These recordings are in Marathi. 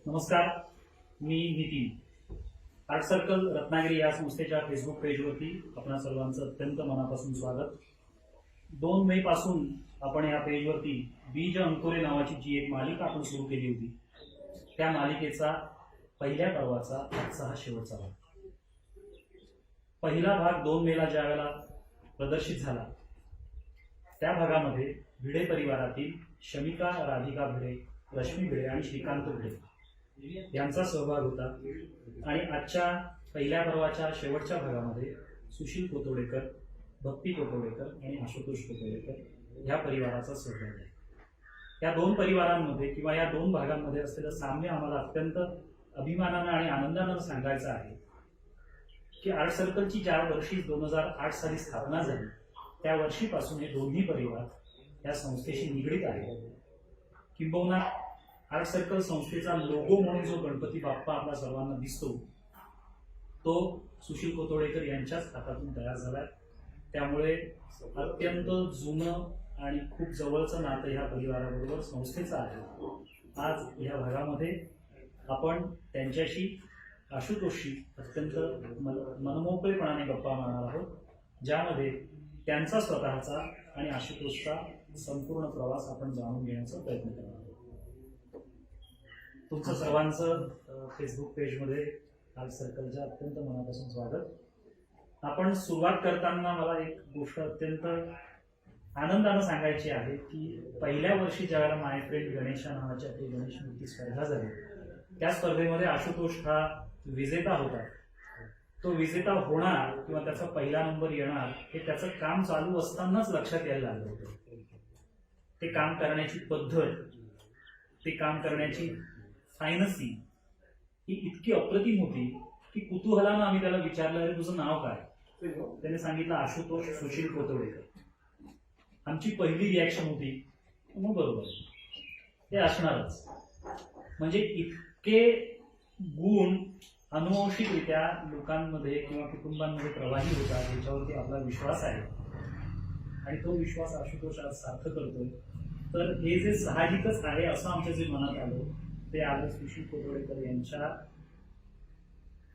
नमस्कार, मी नितीन. आर्ट सर्कल रत्नागिरी या संस्थेच्या फेसबुक पेजवरती आपणा सर्वांचं अत्यंत मनापासून स्वागत. 2 मे पासून आपण या पेजवरती बीज अंकुरे नावाची जी एक मालिका आपण सुरू केली होती, त्या मालिकेचा पहिल्या पर्वाचा आजचा हा शेवटचा भाग. पहिला भाग 2 मेला ज्या वेळेला प्रदर्शित झाला, त्या भागामध्ये भिडे परिवारातील शमिका, राधिका भिडे, रश्मी भिडे आणि श्रीकांत भिडे यांचा सहभाग होता. आणि आजच्या पहिल्या पर्वाच्या शेवटच्या भागामध्ये सुशील कोतोडेकर, भक्ती कोतोडेकर आणि आशुतोष कोतोडेकर या परिवाराचा सहभाग आहे. या 2 परिवारांमध्ये किंवा या 2 भागांमध्ये असलेलं साम्य आम्हाला अत्यंत अभिमानानं आणि आनंदानं सांगायचं आहे की आर्ट सर्कलची ज्या वर्षी 2008 साली स्थापना झाली, त्या वर्षीपासून हे दोन्ही परिवार या संस्थेशी निगडीत आहेत. किंबहुना आर्ट सर्कल संस्थेचा लोगो म्हणून जो गणपती बाप्पा आपल्या सर्वांना दिसतो, तो सुशील कोतोडेकर यांच्याच हातातून तयार झालाय. त्यामुळे अत्यंत जुनं आणि खूप जवळचं नातं ह्या परिवाराबरोबर संस्थेचं आहे. आज ह्या भागामध्ये आपण त्यांच्याशी, आशुतोषशी अत्यंत मनमोकळेपणाने गप्पा मारणार आहोत, ज्यामध्ये त्यांचा स्वतःचा आणि आशुतोषचा संपूर्ण प्रवास आपण जाणून घेण्याचा प्रयत्न करणार आहोत. तुमचं सर्वांचं फेसबुक पेजमध्ये आर्ट सर्कलच्या अत्यंत मनापासून स्वागत. आपण सुरुवात करताना मला एक गोष्ट अत्यंत आनंदानं सांगायची आहे की पहिल्या वर्षी ज्यावेळेला माय फ्रेंड गणेशा नावाच्या ते गणेश मूर्ती स्पर्धा झाली, त्या स्पर्धेमध्ये आशुतोष हा विजेता होता. तो विजेता होणार किंवा त्याचा पहिला नंबर येणार हे त्याचं काम चालू असतानाच लक्षात यायला लागलं होतं. ते काम करण्याची पद्धत, ते काम करण्याची फायनसी ही इतकी अप्रतिम होती की कुतूहलानं आम्ही त्याला विचारलं, अरे तुझं नाव काय? त्याने सांगितलं आशुतोष सुशील कोतोडेकर. आमची पहिली रिॲक्शन होती, मग बरोबर ते असणारच. म्हणजे इतके गुण अनुवंशिकरित्या लोकांमध्ये किंवा कुटुंबांमध्ये प्रवाही होतात, याच्यावरती आपला विश्वास आहे आणि तो विश्वास आशुतोष आज सार्थ करतोय. तर हे जे साहजिकच आहे असं आमच्या जे मनात आलं, ते आलं सुशील कोतोडेकर यांच्या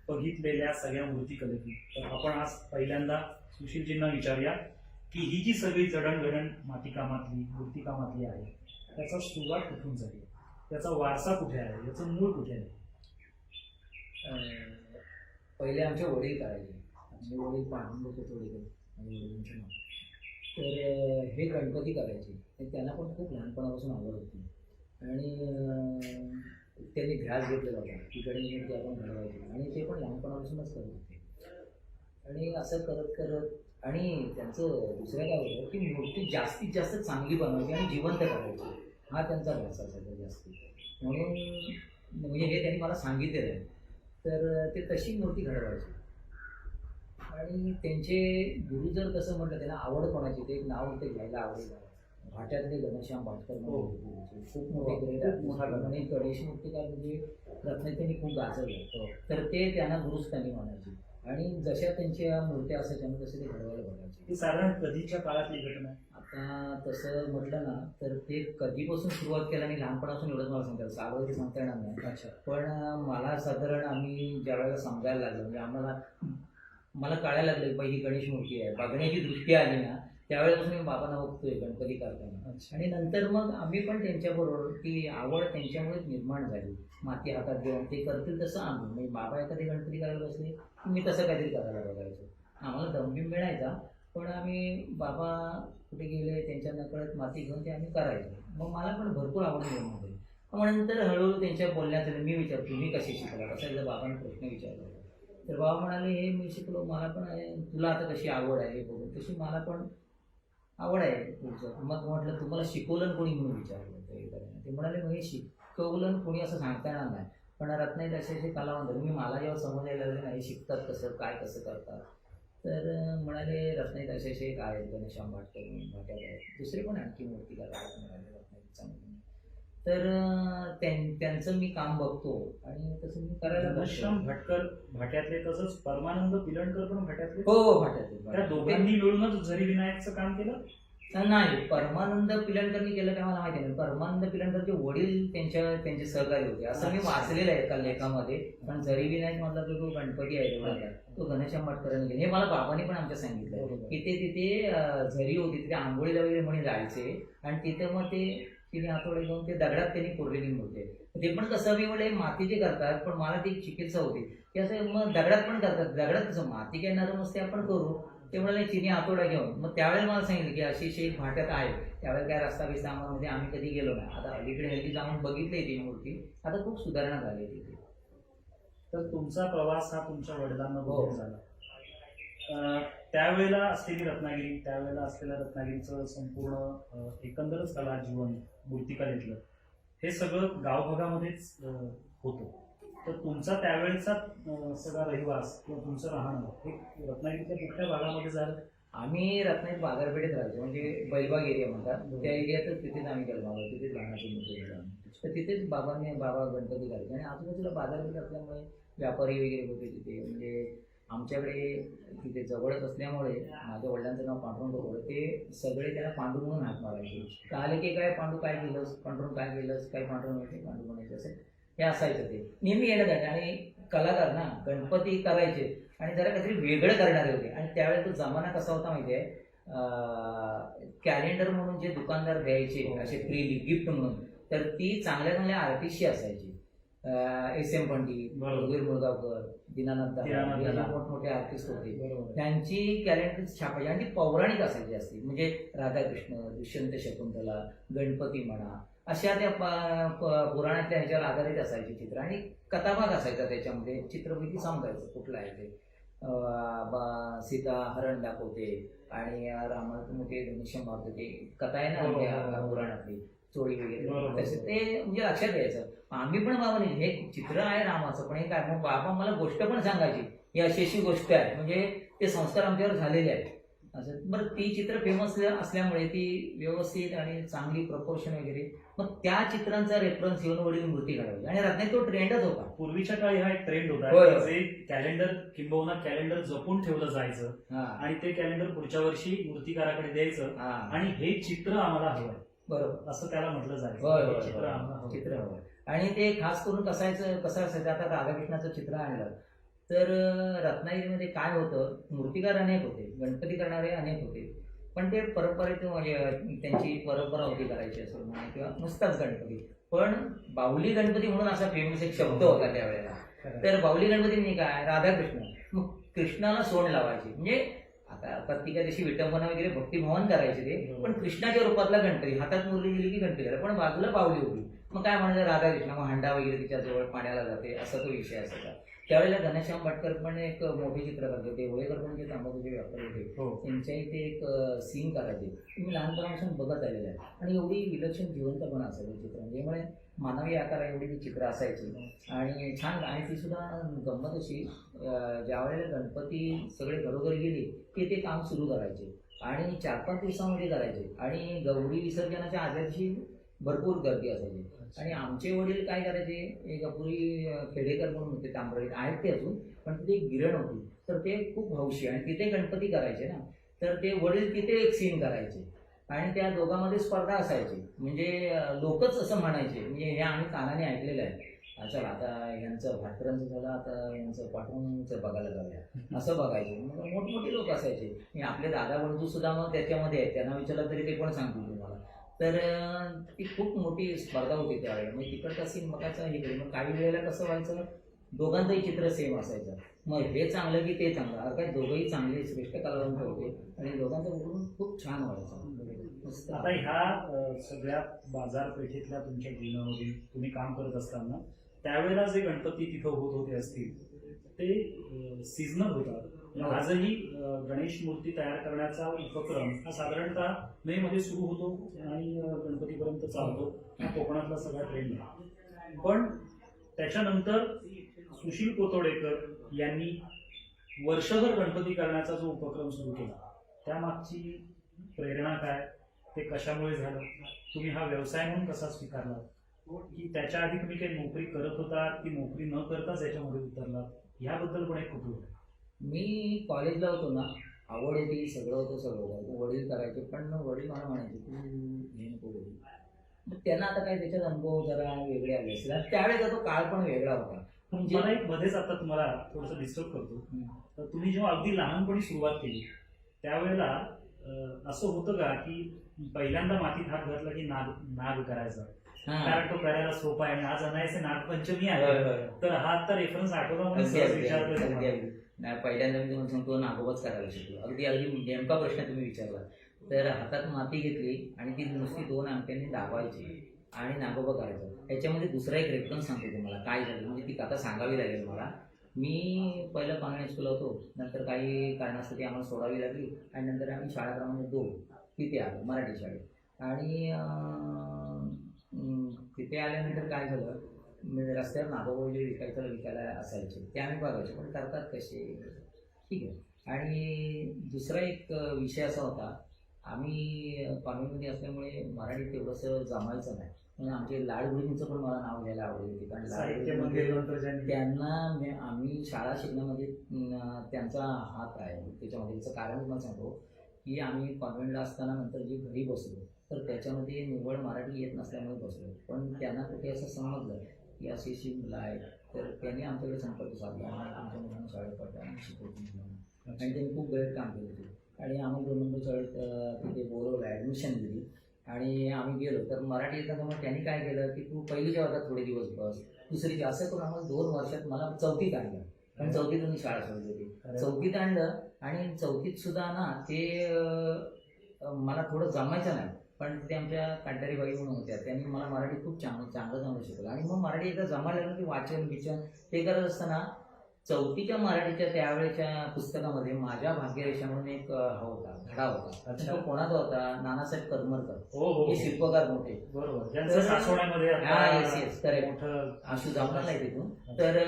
बघितलेल्या सगळ्या मूर्तिकलेतून. तर आपण आज पहिल्यांदा सुशीलजींना विचारूया की ही जी सगळी जडणघडण मातीकामातली, मूर्तिकामातली आहे, त्याचा सुरुवात कुठून झाली, त्याचा वारसा कुठे आहे, याचं मूळ कुठे आहे? पहिले आमचे वडील करायचे. आमचे वडील पांडुरंग कोतोडेकर आणि वडिलांचे नाव. तर हे गणपती करायचे. त्यांना पण खूप लहानपणापासून आवड होती आणि त्यांनी ध्यास घेतलेला होता की गणेश मूर्ती आपण घडवायची, आणि ते पण लहानपणापासूनच करत होते. आणि असं करत करत आणि त्यांचं दुसरं काय होतं की मूर्ती जास्तीत जास्त चांगली बनवायची आणि जिवंत करायची, हा त्यांचा ध्यास असायचा जास्ती. म्हणून म्हणजे हे त्यांनी मला सांगितलेलं आहे. तर ते तशी मूर्ती घडवायची. आणि त्यांचे गुरु जर कसं म्हटलं, त्यांना आवड कोणाची, ते एक नाव ते घ्यायला आवडेल, भाट्यातले घनश्याम भाटकर म्हणून खूप मोठे आणि गणेश मूर्तिकार म्हणजे रत्नागिरी त्यांनी खूप गाजवलं. तर ते त्यांना गुरुच त्यांनी म्हणायचे. आणि जशा त्यांच्या मूर्त्या असायच्या तसे ते घडवायला बघायचे. ही साधारण कधीच्या काळातली घटना? आता तसं म्हटलं ना तर ते कधीपासून सुरुवात केलं आणि लहानपणापासून एवढंच मला सांगता येईल, सावधी सांगता येणार नाही. अच्छा. पण मला साधारण आम्ही ज्या वेळेला समजायला लागलं, म्हणजे मला कळायला लागलं ही गणेश मूर्ती आहे, बघण्याची दृष्टी आली ना, त्यावेळेपासून मी बाबांना बघतोय गणपती करताना. आणि नंतर मग आम्ही पण त्यांच्याबरोबर ती आवड त्यांच्यामुळेच निर्माण झाली. माती हातात घेऊन ते करतील तसं आम्ही, म्हणजे बाबा एखादी गणपती करायला बसले मी तसं काहीतरी करायला बघायचो. आम्हाला दमबीम मिळायचा, पण आम्ही बाबा कुठे गेले त्यांच्या नकळत माती घेऊन ते आम्ही करायचो. मग मला पण भरपूर आवड निर्माण झाली. मग नंतर हळूहळू त्यांच्या बोलण्यात मी विचारतो तुम्ही कशी शिकला, कसा एकदा बाबांना प्रश्न विचारला. तर बाबा म्हणाले हे मी शिकलो, मला पण आहे, तुला आता कशी आवड आहे बघून तशी मला पण आवड आहे पुढचं. मग म्हटलं तुम्हाला शिकवलं कोणी म्हणून विचारलं. ते म्हणाले मग हे शिकवलं कोणी असं सांगता येणार नाही, पण रत्नागिरी असे कलावंत मी मला जेव्हा समजायला लागले नाही शिकतात कसं काय कसं करतात. तर म्हणाले रत्नागिरी असे काय आहेत, घनश्याम भाटकर भाट्यात आहेत, दुसरे पण आणखी मूर्तिकार आहेत म्हणाले रत्नागिरी चांगली. तर त्यांचं मी काम बघतो आणि तसं मी करायला. घनश्याम भाटकर भाट्यातले, तसंच परमानंद पिलणकर पण भाट्यातले. हो भाट्यातले. त्या दोघांनी मिळूनच झरी विनायकचं काम केलं. नाही, परमानंद पिलणकरनी केलं काय मला माहिती नाही. परमानंद पिलणकरचे वडील त्यांचे सहकारी होते असं मी अच्छा. वाचलेलं आहे एका लेखामध्ये. पण जरी विनायक मधला जो गणपती आहे तेवढा, तो घनश्याम भटकरांनी केला. हे मला बाबांनी पण आमच्या सांगितलं बरोबर. की ते तिथे झरी होती, तिथे आंघोळीला वगैरे म्हणे जायचे आणि तिथे मग ते तिने हातोडे घेऊन ते दगडात त्यांनी कोरलेली मूर्ती आहे. ते पण कसं मी म्हणले मातीचे करतात, पण मला ती चिकित्सा होती की असं मग दगडात पण करतात. दगडात कसं माती काय नरम असते, आपण करू. ते म्हणाले चिनी हातोडा घेऊन. मग त्यावेळेला मला सांगितलं की अशी शेख भाट्यात आहे. त्यावेळेला काय रस्ता बिस्ता आम्हाला आम्ही कधी गेलो नाही. आता अलीकडे हल्ली जाऊन बघितली ती मूर्ती, आता खूप सुधारणा झाली तिथे. तर तुमचा प्रवास हा तुमच्या वडिलांना हो. बघून झाला. त्यावेळेला असलेली रत्नागिरी, त्यावेळेला असलेल्या रत्नागिरीचं संपूर्ण एकंदरच कला जीवन मूर्तिकलेतलं हे सगळं गावभागामध्येच होतं. तर तुमचा त्यावेळेचा सगळा रहिवास किंवा तुमचं राहणं हे रत्नागिरीच्या कुठल्या भागामध्ये झालं? आम्ही रत्नागिरी बाजारपेठेत राहायचो, म्हणजे बैलबाग एरिया म्हणतात त्या एरियातच. तिथेच आम्ही गेलो, तिथेच लहानाची मोठी झालो. तर तिथेच बाबा गणपती करायचे आणि आजूबाजूला बाजारपेठ असल्यामुळे व्यापारी वगैरे होते तिथे. म्हणजे आमच्याकडे तिथे जवळच असल्यामुळे माझ्या वडिलांचं नाव पांडुरंग होतं. ते सगळे त्याला पांडू म्हणून हाक मारायचे. तर आले की काय पांडू काय केलंस, पांडुरंग काय केलंस, काय पांडुरंग म्हणायचे, पांडू म्हणायचे. असं हे असायचं. ते नेहमी येणं जायचं. आणि कलाकार ना गणपती करायचे आणि जरा काहीतरी वेगळं करणारे होते. आणि त्यावेळेस तो जमाना कसा होता माहिती आहे, कॅलेंडर म्हणून जे दुकानदार द्यायचे असे फ्री गिफ्ट म्हणून, तर ती चांगल्या चांगल्या आर्टिस्टची असायची. एस एम पंडित, रघुवीर मुळगावकर, दीनानाथ दादा, हे जे मोठमोठे आर्टिस्ट होते त्यांची कॅलेंडर छापायची. आणि ती पौराणिक असायची असते. म्हणजे राधाकृष्ण, दुष्यंत शकुंतला, गणपती म्हणा, अशा त्या पुराणातल्या ह्याच्यावर आधारित असायची चित्र. आणि कथाभाग असायचा त्याच्यामध्ये. चित्रपती समजायचं कुठलं आहे ते. सीता हरण दाखवते आणि रामाचं ते घनश्याम मारतो, ते कथा आहे ना त्या पुराणातली चोळी वगैरे, तसे ते म्हणजे लक्षात घ्यायचं. आम्ही पण बाबा नाही हे चित्र आहे रामाचं, पण हे काय, मग बाबा मला गोष्ट पण सांगायची ही अशी अशी गोष्ट आहे. म्हणजे ते संस्कार आमच्यावर झालेले आहेत. असं बरं, ती चित्र फेमस असल्यामुळे ती व्यवस्थित आणि चांगली प्रपोर्शन वगैरे, मग त्या चित्रांचा रेफरन्स घेऊन वडील मूर्ती काढायची. आणि रत्नागिरीत तो ट्रेंडच होता. पूर्वीच्या काळी हा एक ट्रेंड होता होय. की जे कॅलेंडर किंबहुना कॅलेंडर जपून ठेवलं जायचं आणि ते कॅलेंडर पुढच्या वर्षी मूर्तिकाराकडे द्यायचं आणि हे चित्र आम्हाला हवं, बरोबर, असं त्याला म्हटलं जायचं. होय, चित्र आम्हाला हवं. चित्र हवं. आणि ते खास करून कसं असायचं, आता राधाकृष्णाचं चित्र आणलं तर रत्नागिरीमध्ये काय होतं, मूर्तिकार अनेक होते, गणपती करणारे अनेक होते, पण ते परंपरेचं म्हणजे त्यांची परंपरा होती करायची असं म्हणा, किंवा नुसताच गणपती. पण बाहुली गणपती म्हणून असा फेमस एक शब्द होता त्यावेळेला. तर बाहुली गणपती म्हणजे काय, राधाकृष्ण, मग कृष्णाला सोंड लावायची. म्हणजे आता प्रत्येका दिवशी विटंबना वगैरे भक्तिभावन करायचे ते, पण कृष्णाच्या रूपातला गणपती, हातात मुरली गेली की गणपती करा, पण बाजूला बाहुली होती. मग काय म्हणायचं, राधाकृष्ण, मग हंडा वगैरे तिच्या जवळ पाण्याला जाते, असा तो विषय असायचा. त्यावेळेला घनश्याम भटकर पण एक मोठे चित्रकार होते, होळेकर म्हणजे तांबाखूचे व्यापारी होते, त्यांच्या इथे एक सीन करायचे. मी लहानपणापासून बघत आलेलं आहे. आणि एवढी विलक्षण जिवंतपणा असायचं चित्र, म्हणजे मानवी आकार एवढी ती चित्र असायची आणि छान. आणि ती सुद्धा गंमत अशी, ज्या वेळेला गणपती सगळे घरोघरी गेले की ते काम सुरू करायचे आणि 4-5 दिवसामध्ये करायचे. आणि गौरी विसर्जनाच्या आदल्या दिवशी भरपूर गर्दी असायची. आणि आमचे वडील काय करायचे, एक अपुरी खेडेकर म्हणून होते तांबडीत, आहेत ते अजून, पण तिथे एक गिरण होती, तर ते खूप हौशी आणि तिथे गणपती करायचे ना, तर ते वडील तिथे एक सीन करायचे आणि त्या दोघांमध्ये स्पर्धा असायची. म्हणजे लोकच असं म्हणायचे, म्हणजे हे आम्ही कानाने ऐकलेलं आहे, अच्छा आता यांचं भाटकरांचं झालं, आता यांचं पाठवूनचं बघायला जाऊया, असं बघायचे. मग मोठमोठे लोक असायचे. आपले दादा बंधू सुद्धा मग त्याच्यामध्ये आहेत, त्यांना विचारलं तरी ते पण सांगतील तुम्हाला. तर ती खूप मोठी स्पर्धा होती त्यावेळेला. मग तिकडचा सीन बघायचा हे केलं. मग काही वेळेला कसं व्हायचं, दोघांचंही चित्र सेम असायचं. मग हे चांगलं की ते चांगलं, अर्थात दोघंही चांगले श्रेष्ठ कलावंत होते आणि दोघांचं बघून खूप छान व्हायचं. आता ह्या सगळ्या बाजारपेठेतल्या तुमच्या जीवनामध्ये तुम्ही काम करत असताना त्यावेळेला जे गणपती तिथं होत होते असतील ते सीझनल होतात. आजही गणेश मूर्ती तयार करण्याचा उपक्रम हा साधारणतः मे मध्ये सुरू होतो आणि गणपतीपर्यंत चालतो. हा कोकणातला सगळा ट्रेंड आहे. पण त्याच्यानंतर सुशील कोतोडेकर यांनी वर्षभर गणपती करण्याचा जो उपक्रम सुरू केला, त्यामागची प्रेरणा काय, ते कशामुळे झालं, तुम्ही हा व्यवसाय म्हणून कसा स्वीकारला, की त्याच्या आधी तुम्ही काही नोकरी करत होता, ती नोकरी न करताच याच्यामध्ये उतरला, याबद्दल पण एक कुतूहल आहे. मी कॉलेजला होतो ना, आवड होती, सगळं होतं. वडील करायचे, पण वडील मला म्हणायचे तू हे नको करू. मग त्यांना आता काय त्याच्यात अनुभव जरा वेगळे आले असतील. आणि त्यावेळेचा तो काळ पण वेगळा होता. म्हणजे मला एक मध्येच आता तुम्हाला थोडंसं डिस्टर्ब करतो. तर तुम्ही जेव्हा अगदी लहानपणी सुरुवात केली त्यावेळेला असं होतं का की पहिल्यांदा मातीत हात घातला की नाग करायचा, कारण तो करायला सोपा आहे आणि आज अनायसे नागपंचमी आहे, तर हा आता रेफरन्स आठवला म्हणून सहज विचारतोय तुम्हाला. नाही, पहिल्यांदा मी तुम्हाला सांगतो नागोबाच करायला शिकलो. अगदी अगदी नेमका प्रश्न तुम्ही विचारला. तर हातात माती घेतली आणि ती नुसती 2 अंगठ्यांनी दाबायची आणि नागोबा करायचं. याच्यामध्ये दुसरा एक रेफरन्स सांगतो तुम्हाला काय झालं, म्हणजे ती कथा सांगावी लागेल मला. मी पहिलं कॉन्व्हेंट स्कूल होतो, नंतर काही कारणासाठी आम्हाला सोडावी लागली आणि नंतर आम्ही शाळा क्रमांक 2 तिथे आलो, मराठी शाळेत. आणि तिथे आल्यानंतर काय झालं, म्हणजे रस्त्यावर नागोबा विकायला असायचे, ते आम्ही बघायचो, पण करतात कसे, ठीक आहे. आणि दुसरा एक विषय असा होता, आम्ही कॉन्व्हेंटमध्ये असल्यामुळे मराठी तेवढंसं जमायचं नाही, म्हणून आमचे लाडगुरुजींचं पण मला नाव घ्यायला आवडेल होते, कारण त्यांना आम्ही शाळा शिकण्यामध्ये त्यांचा हात आहे त्याच्यामध्ये. त्याचं कारण तुम्हाला सांगतो की आम्ही कॉन्व्हेंटला असताना नंतर जे घरी बसलो तर त्याच्यामध्ये निव्वळ मराठी येत नसल्यामुळे बसलो, पण त्यांना कुठे असं समजलं की अशी मुलं आहेत, तर त्यांनी आमच्याकडे संपर्क साधला आणि तुमच्या मुलांना शाळेत पडला आणि शिकवतो, आणि त्यांनी खूप गैर काम केलं होते. आणि आम्ही 2 नंबर शाळेत तिथे बोलवलं, ॲडमिशन दिली आणि आम्ही गेलो. तर मराठी येताना मग त्यांनी काय केलं की तू पहिलीच्या वर्गात थोडे दिवस बस, दुसरीच्या, असं करून आम्हाला 2 वर्षात मला 4थीत आणलं. पण 4थीतून मी शाळा सोडली होती. 4थीत आणलं आणि 4थीत सुद्धा ना ते मला थोडं जमायचं नाही, पण ते आमच्या कांटारी बाई म्हणून होत्या, त्यांनी मला मराठी खूप चांगलं शिकवलं. आणि मग मराठी एकदा जमायला लागलं की वाचन बिचन ते करत असताना 4थीच्या मराठीच्या त्यावेळेच्या पुस्तकामध्ये माझ्या भाग्यरेषा म्हणून एक होता, धडा होता. तो कोणाचा होता, नानासाहेब करमरकर, हे शिल्पकार मोठे, बरोबर, सासवड्यामध्ये आशू जामणार नाही तिथून. तर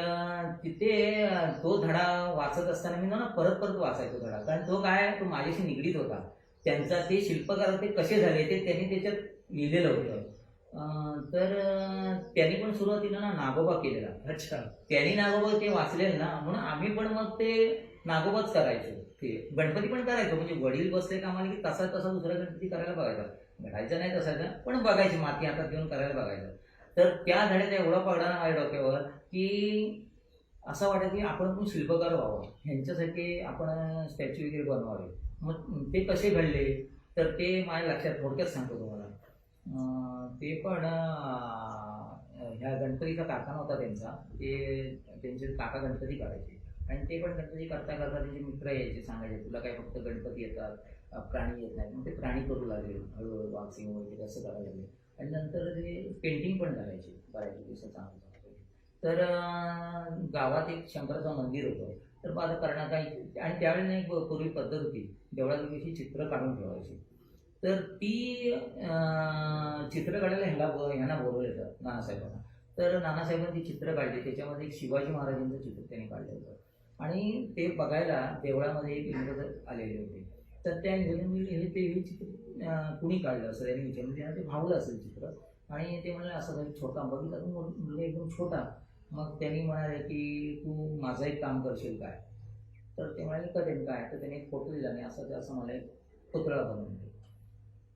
तिथे तो धडा वाचत असताना मी ना परत वाचायचो धडा, कारण तो काय, तो माझ्याशी निगडीत होता. त्यांचा ते शिल्पकार ते कसे झाले ते त्यांनी त्याच्यात लिहिलेलं होतं. तर त्यांनी पण सुरुवातीला ना नागोबा केलेला. अच्छा, त्यांनी नागोबा ते वाचलेलं ना, म्हणून आम्ही पण मग ते नागोबाच करायचो. ते गणपती पण करायचो, म्हणजे वडील बसले का आम्हाला की तसा दुसरा गणपती करायला बघायचा, घडायचा नाही तसायचा, पण बघायची माती हातात घेऊन करायला बघायचं. तर त्या धड्यात एवढा पडला ना माझ्या डोक्यावर की असं वाटायचं की आपण पण शिल्पकार व्हावं, ह्यांच्यासाठी आपण स्टॅच्यू वगैरे बनवावे. मग ते कसे घडले तर ते माझ्या लक्षात, थोडक्यात सांगतो तुम्हाला. ते पण ह्या गणपतीचा कारखाना होता त्यांचा, त्यांचे काका गणपती करायचे आणि ते पण गणपती करता त्यांचे मित्र यायचे, सांगायचे तुला काय फक्त गणपती येतात, प्राणी येत नाही. मग ते प्राणी करू लागले, हळूहळू वॉक्सिंग वगैरे असं करायला लागले. आणि नंतर ते पेंटिंग पण करायचे बऱ्याच दिवसात चांगलं. तर गावात एक शंकराचं मंदिर होतं, तर माझं करण्यात आणि त्यावेळेला एक पूर्वी पद्धत होती, देवळाची चित्र काढून ठेवायची. तर ती चित्र काढायला ह्यांना बोलवलं होतं नानासाहेबांना. तर नानासाहेबांनी ती चित्र काढली, त्याच्यामध्ये एक शिवाजी महाराजांचं चित्र त्यांनी काढलं होतं आणि ते बघायला देवळामध्ये एक इंग्रज आलेले होते. तर त्या इंग्रजांनी हे चित्र कुणी काढलं असं त्यांनी विचारलं, त्यांना ते भावलं असेल चित्र. आणि ते म्हणाले असं काही छोटा बघितला मुलगा एकदम छोटा. मग त्यांनी म्हणाले की तू माझं एक काम करशील काय, तर ते म्हणाले करेन काय, तर त्याने एक फोटो दिला आणि असं मला एक पुतळा बनवून दे.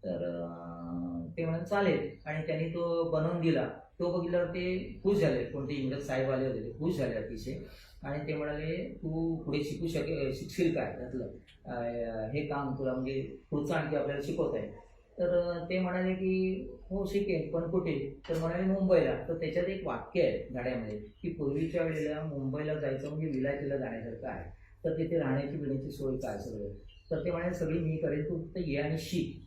तर ते म्हणाले चालेल, आणि त्यांनी तो बनवून दिला. तो बघितल्यावर ते खुश झाले, कोणते इंग्रज साहेब आले होते ते खुश झाले अतिशय. आणि ते म्हणाले तू पुढे शिकशील काय त्यातलं हे काम तुला, म्हणजे पुढचं आणखी आपल्याला शिकवत आहे. तर ते म्हणाले की हो शिकेल, पण कुठे, तर म्हणाले मुंबईला. तर त्याच्यात एक वाक्य आहे धड्यामध्ये की पूर्वीच्या वेळेला मुंबईला जायचं म्हणजे विलायतीला जाण्यासारखं आहे, तर तिथे राहण्याची पिण्याची सोय काय सगळं. तर ते म्हणाले सगळी मी करेन, तू फक्त ये आणि शिक.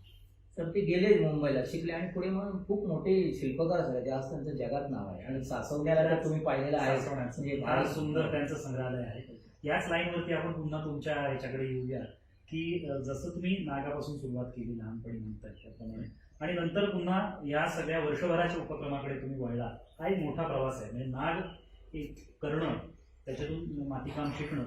तर ते गेले मुंबईला, शिकले आणि पुढे मग खूप मोठे शिल्पकार झाले, जास्त त्यांचं जगात नाव आहे. आणि सासवण्याला तुम्ही पाहिलेलं आहे, म्हणजे फार सुंदर त्यांचं संग्रहालय आहे. याच लाईनवरती आपण पुन्हा तुमच्या ह्याच्याकडे येऊया की जसं तुम्ही नागापासून सुरुवात केली लहानपणी म्हणतात त्याप्रमाणे, आणि नंतर पुन्हा या सगळ्या वर्षभराच्या उपक्रमाकडे तुम्ही वळला. हा एक मोठा प्रवास आहे, म्हणजे नाग एक करणं, त्याच्यातून मातीकाम शिकणं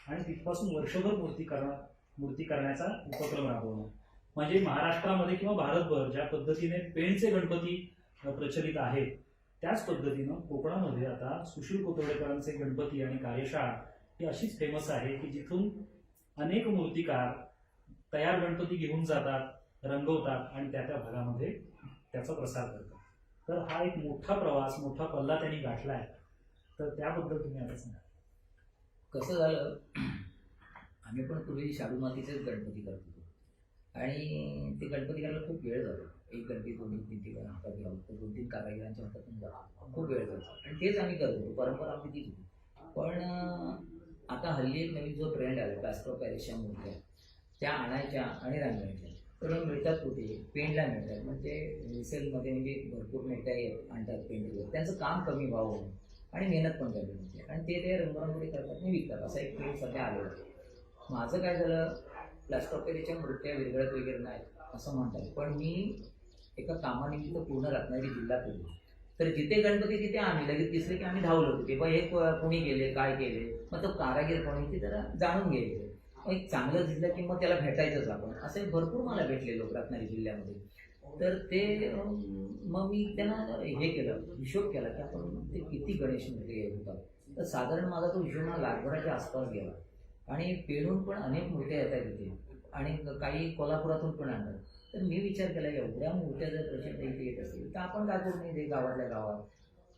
आणि तिथपासून वर्षभर मूर्ती करण्याचा उपक्रम राबवणं. म्हणजे महाराष्ट्रामध्ये किंवा भारतभर ज्या पद्धतीने पेंडचे गणपती प्रचलित आहेत त्याच पद्धतीनं कोकणामध्ये आता सुशील कोतवडेकरांचे गणपती आणि कार्यशाळा ही अशीच फेमस आहे की जिथून अनेक मूर्तिकार तयार गणपती घेऊन जातात, रंगवतात आणि त्या त्या भागामध्ये त्याचा प्रसार करतात. तर हा एक मोठा प्रवास, मोठा पल्ला त्यांनी गाठलाय. तर त्याबद्दल तुम्ही आता सांगा. कसं झालं, आम्ही पण पूर्वी शाडू मातीचेच गणपती करत होतो आणि ते गणपती करायला खूप वेळ जातो. एक गणपती 2-3 हातात घ्यावं, तर 2-3 कारागिरांच्या हातातून जातो, खूप वेळ जातो आणि तेच आम्ही करत होतो. परंपरा आमची तीच होती. पण आता हल्ली एक नवीन जो ट्रेंड आला, प्लास्टर ऑफ पॅरिसच्या मूर्त्या त्या आणायच्या आणि रंगवायच्या. तर मिळतात कुठे? पेंटला मिळतात. म्हणजे रिसेलमध्ये म्हणजे भरपूर मोठ्या आणतात पेंटवर, त्यांचं काम कमी व्हावं आणि मेहनत पण कमी होते आणि ते रंगरंगोळी करतात आणि विकतात. असा एक ट्रेंड सध्या आलेला आहे. माझं काय झालं, प्लास्टर ऑफ पॅरिसच्या मूर्त्या विरघळत वगैरे नाहीत असं म्हणतात, पण मी एका कामानिमित्त पूर्ण रत्नागिरी जिल्ह्यात होतो. तर जिथे गणपती तिथे आम्ही लगेच दिसले की आम्ही धावलो होतो की बा हे कोणी गेले, काय केले, मग तो कारागीर कोणी ते जरा जाणून घ्यायचं. मग एक चांगलं दिसलं की मग त्याला भेटायचंच आपण. असे भरपूर मला भेटले लोक रत्नागिरी जिल्ह्यामध्ये. तर ते मग मी त्यांना हे केलं, हिशोब केला की आपण ते किती गणेश मूर्ती होतात. तर साधारण माझा तो हिशोब मला लाखभराच्या आसपास गेला आणि पेणून पण अनेक मूर्त्या येतात तिथे आणि काही कोल्हापुरातून पण आणतात. तर मी विचार केला एवढ्या मूर्त्या जर प्रचंड इथे येत असतील तर आपण काय करू नये ते गावातल्या गावात.